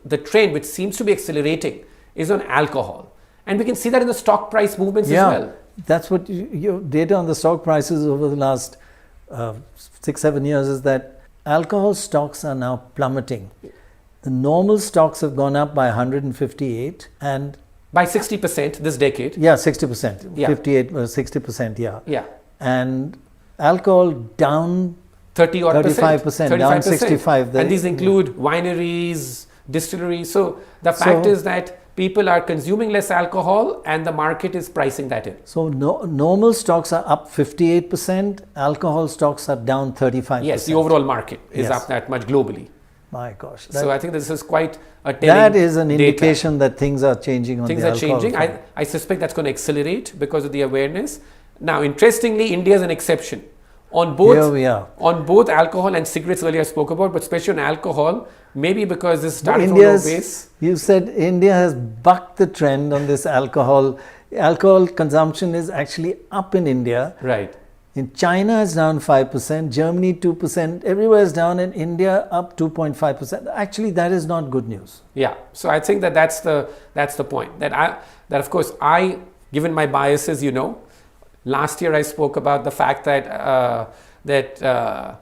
[SPEAKER 2] the trend, which seems to be accelerating, is on alcohol. And we can see that in the stock price movements as well.
[SPEAKER 1] That's what your data on the stock prices over the last 6-7 years is that alcohol stocks are now plummeting. The normal stocks have gone up by 158 and
[SPEAKER 2] by 60% this decade.
[SPEAKER 1] Yeah, 60%.
[SPEAKER 2] Yeah.
[SPEAKER 1] 58 60%,
[SPEAKER 2] Yeah.
[SPEAKER 1] And alcohol down
[SPEAKER 2] 35%,
[SPEAKER 1] down 65.
[SPEAKER 2] And these include wineries, distilleries. So the fact is that people are consuming less alcohol and the market is pricing that in.
[SPEAKER 1] So normal stocks are up 58%, alcohol stocks are down 35%.
[SPEAKER 2] Yes, the overall market is up that much globally.
[SPEAKER 1] My gosh.
[SPEAKER 2] So I think this is quite a telling
[SPEAKER 1] That is an indication that things are changing on
[SPEAKER 2] things
[SPEAKER 1] the
[SPEAKER 2] alcohol. Things are changing. I suspect that's going to accelerate because of the awareness. Now, interestingly, India is an exception. On both alcohol and cigarettes earlier I spoke about, but especially on alcohol, maybe because this started from a low base.
[SPEAKER 1] You said India has bucked the trend on this alcohol. Alcohol consumption is actually up in India.
[SPEAKER 2] Right.
[SPEAKER 1] In China it's down 5%, Germany 2%, everywhere is down, and India up 2.5%. Actually, that is not good news.
[SPEAKER 2] Yeah. So I think that's the point. That of course given my biases, last year I spoke about the fact that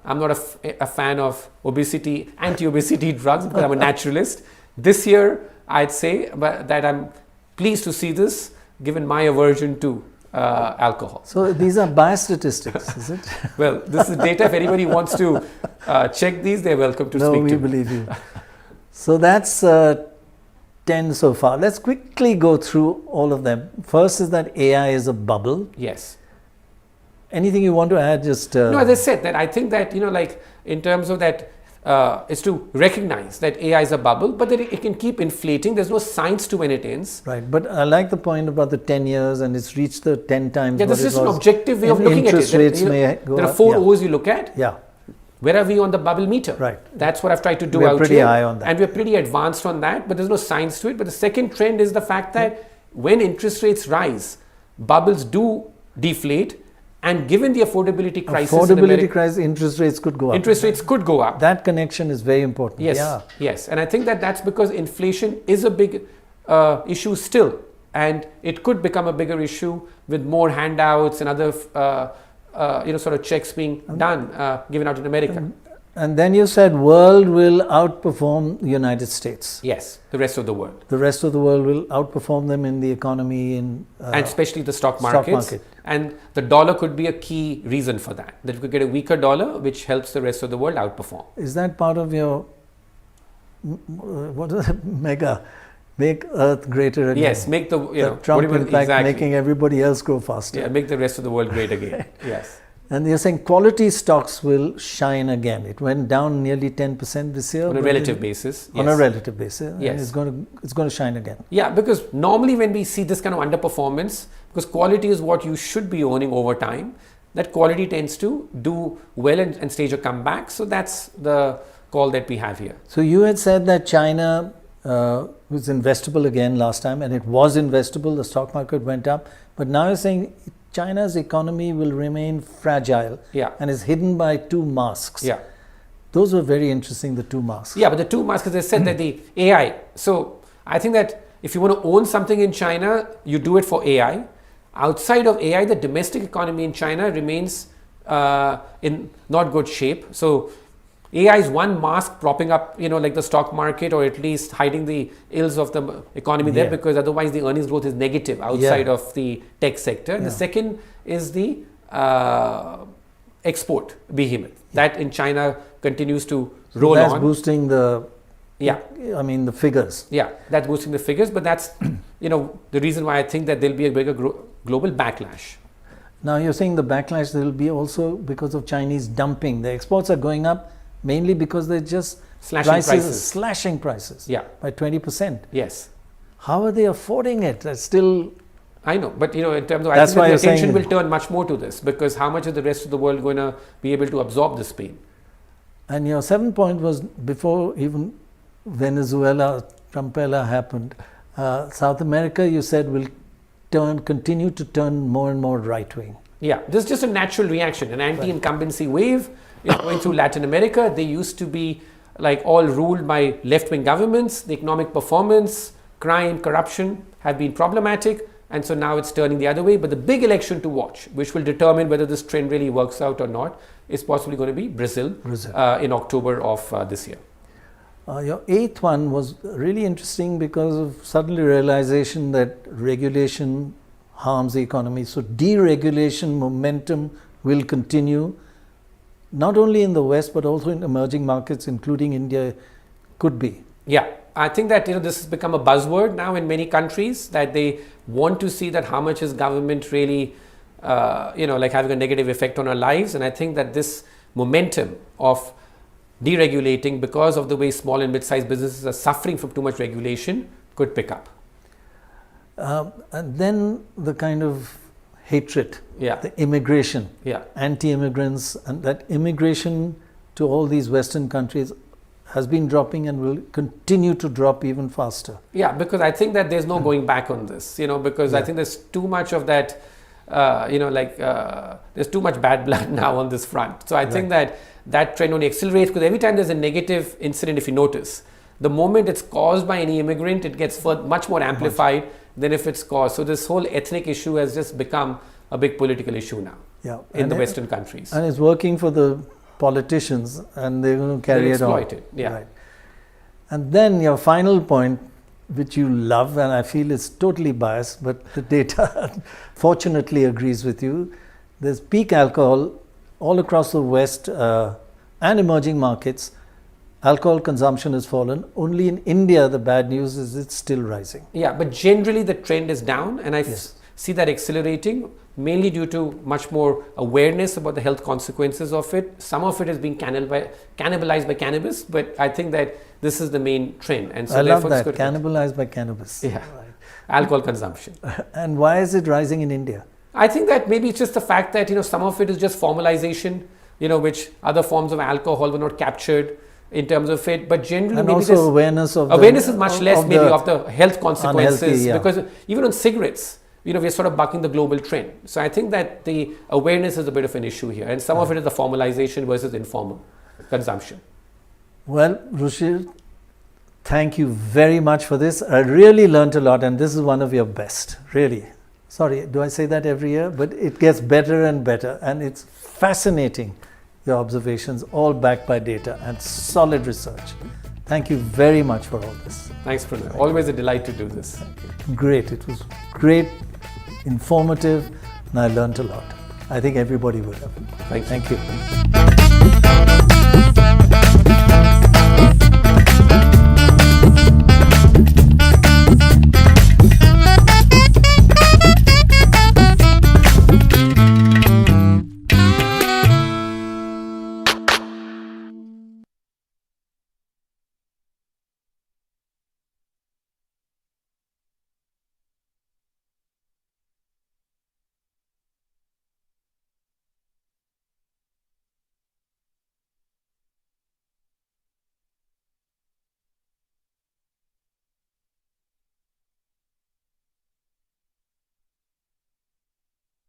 [SPEAKER 2] I'm not a fan of anti-obesity drugs, because I'm a naturalist. This year, I'd say that I'm pleased to see this, given my aversion to alcohol.
[SPEAKER 1] So these are bias statistics, is it?
[SPEAKER 2] Well, this is data. If anybody wants to check these, they're welcome to speak to me.
[SPEAKER 1] No, we believe you. So that's 10 so far. Let's quickly go through all of them. First is that AI is a bubble.
[SPEAKER 2] Yes.
[SPEAKER 1] Anything you want to add? Just
[SPEAKER 2] no, as I said, that I think that in terms of that, is to recognize that AI is a bubble, but that it can keep inflating. There's no science to when it ends.
[SPEAKER 1] Right, but I like the point about the 10 years and it's reached the 10 times.
[SPEAKER 2] Yeah, this is an objective way of looking at it. There are 4 O's you look at.
[SPEAKER 1] Yeah.
[SPEAKER 2] Where are we on the bubble meter?
[SPEAKER 1] Right.
[SPEAKER 2] That's what I've tried to do
[SPEAKER 1] we're
[SPEAKER 2] out
[SPEAKER 1] pretty
[SPEAKER 2] here.
[SPEAKER 1] High on that.
[SPEAKER 2] And we're pretty advanced on that, but there's no science to it. But the second trend is the fact that when interest rates rise, bubbles do deflate. And given the affordability crisis in America,
[SPEAKER 1] interest rates could go up.
[SPEAKER 2] Interest rates could go up.
[SPEAKER 1] That connection is very important.
[SPEAKER 2] Yes, yes. And I think that's because inflation is a big issue still. And it could become a bigger issue with more handouts and other sort of checks being done, given out in America.
[SPEAKER 1] And then you said world will outperform the United States.
[SPEAKER 2] Yes, the rest of the world.
[SPEAKER 1] The rest of the world will outperform them in the economy,
[SPEAKER 2] and especially the stock markets. And the dollar could be a key reason for that. That we could get a weaker dollar, which helps the rest of the world outperform.
[SPEAKER 1] Is that part of your, what is it, make Earth greater again?
[SPEAKER 2] Yes, make the,
[SPEAKER 1] Trump in fact making everybody else grow faster.
[SPEAKER 2] Yeah, make the rest of the world great again. Yes.
[SPEAKER 1] And you're saying quality stocks will shine again. It went down nearly 10% this year.
[SPEAKER 2] On a relative basis.
[SPEAKER 1] On a relative basis.
[SPEAKER 2] Yes.
[SPEAKER 1] And it's going to shine again.
[SPEAKER 2] Yeah, because normally when we see this kind of underperformance, because quality is what you should be owning over time, that quality tends to do well and stage a comeback. So that's the call that we have here.
[SPEAKER 1] So you had said that China was investable again last time, and it was investable. The stock market went up. But now you're saying China's economy will remain fragile, and is hidden by two masks.
[SPEAKER 2] Yeah.
[SPEAKER 1] Those were very interesting, the two masks.
[SPEAKER 2] Yeah, but the two masks, as I said, that the AI. So I think that if you want to own something in China, you do it for AI. Outside of AI, the domestic economy in China remains in not good shape. So AI is one mask propping up, like the stock market, or at least hiding the ills of the economy there, because otherwise the earnings growth is negative outside of the tech sector. The second is the export behemoth that in China continues to roll
[SPEAKER 1] that's
[SPEAKER 2] on.
[SPEAKER 1] Boosting the the figures.
[SPEAKER 2] Yeah, that's boosting the figures, but that's the reason why I think that there'll be a bigger global backlash.
[SPEAKER 1] Now you're saying the backlash there will be also because of Chinese dumping. The exports are going up mainly because they're just slashing prices by 20%.
[SPEAKER 2] Yes.
[SPEAKER 1] How are they affording it? That's still...
[SPEAKER 2] I know, but in terms of, I think the attention will turn much more to this, because how much is the rest of the world going to be able to absorb this pain?
[SPEAKER 1] And your 7th point was before even Venezuela, Trumpella happened, South America, you said, will continue to turn more and more right-wing.
[SPEAKER 2] Yeah, this is just a natural reaction, an anti-incumbency wave. Going through Latin America, they used to be like all ruled by left-wing governments. The economic performance, crime, corruption have been problematic, and so now it's turning the other way. But the big election to watch, which will determine whether this trend really works out or not, is possibly going to be Brazil. In October of this year.
[SPEAKER 1] Your 8th one was really interesting because of suddenly realization that regulation harms the economy. So deregulation momentum will continue. Not only in the West, but also in emerging markets, including India, could be.
[SPEAKER 2] Yeah, I think that this has become a buzzword now in many countries, that they want to see that how much is government really, like having a negative effect on our lives. And I think that this momentum of deregulating, because of the way small and mid-sized businesses are suffering from too much regulation, could pick up.
[SPEAKER 1] And then the kind of hatred,
[SPEAKER 2] yeah,
[SPEAKER 1] the immigration,
[SPEAKER 2] yeah,
[SPEAKER 1] anti-immigrants, and that immigration to all these Western countries has been dropping and will continue to drop even faster.
[SPEAKER 2] Yeah, because I think that there's no going back on this, because I think there's too much of that, there's too much bad blood now on this front. So I think that trend only accelerates, because every time there's a negative incident, if you notice, the moment it's caused by any immigrant, it gets much more amplified than if it's caused. So this whole ethnic issue has just become a big political issue now in the Western countries.
[SPEAKER 1] And it's working for the politicians, and they're going to carry it on.
[SPEAKER 2] Exploit it, yeah.
[SPEAKER 1] Right. And then your final point, which you love, and I feel is totally biased, but the data fortunately agrees with you. There's peak alcohol all across the West and emerging markets. Alcohol consumption has fallen. Only in India, the bad news is it's still rising.
[SPEAKER 2] Yeah, but generally the trend is down, and I see that accelerating, mainly due to much more awareness about the health consequences of it. Some of it is being cannibalized by cannabis, but I think that this is the main trend. And so
[SPEAKER 1] I love that, cannibalized by cannabis.
[SPEAKER 2] Yeah, right. Alcohol consumption.
[SPEAKER 1] And why is it rising in India?
[SPEAKER 2] I think that maybe it's just the fact that, some of it is just formalization, which other forms of alcohol were not captured in terms of it, but generally
[SPEAKER 1] and
[SPEAKER 2] maybe
[SPEAKER 1] also awareness of
[SPEAKER 2] is much less maybe of the health consequences,
[SPEAKER 1] yeah.
[SPEAKER 2] Because even on cigarettes, we're sort of bucking the global trend. So I think that the awareness is a bit of an issue here, and some of it is the formalization versus informal consumption.
[SPEAKER 1] Well, Ruchir, thank you very much for this. I really learned a lot, and this is one of your best, really. Sorry, do I say that every year? But it gets better and better, and it's fascinating your observations, all backed by data and solid research. Thank you very much for all this.
[SPEAKER 2] Thanks, Prannoy. Always a delight to do this.
[SPEAKER 1] Great. It was great, informative, and I learned a lot. I think everybody would have.
[SPEAKER 2] Thank you.
[SPEAKER 1] Thank you.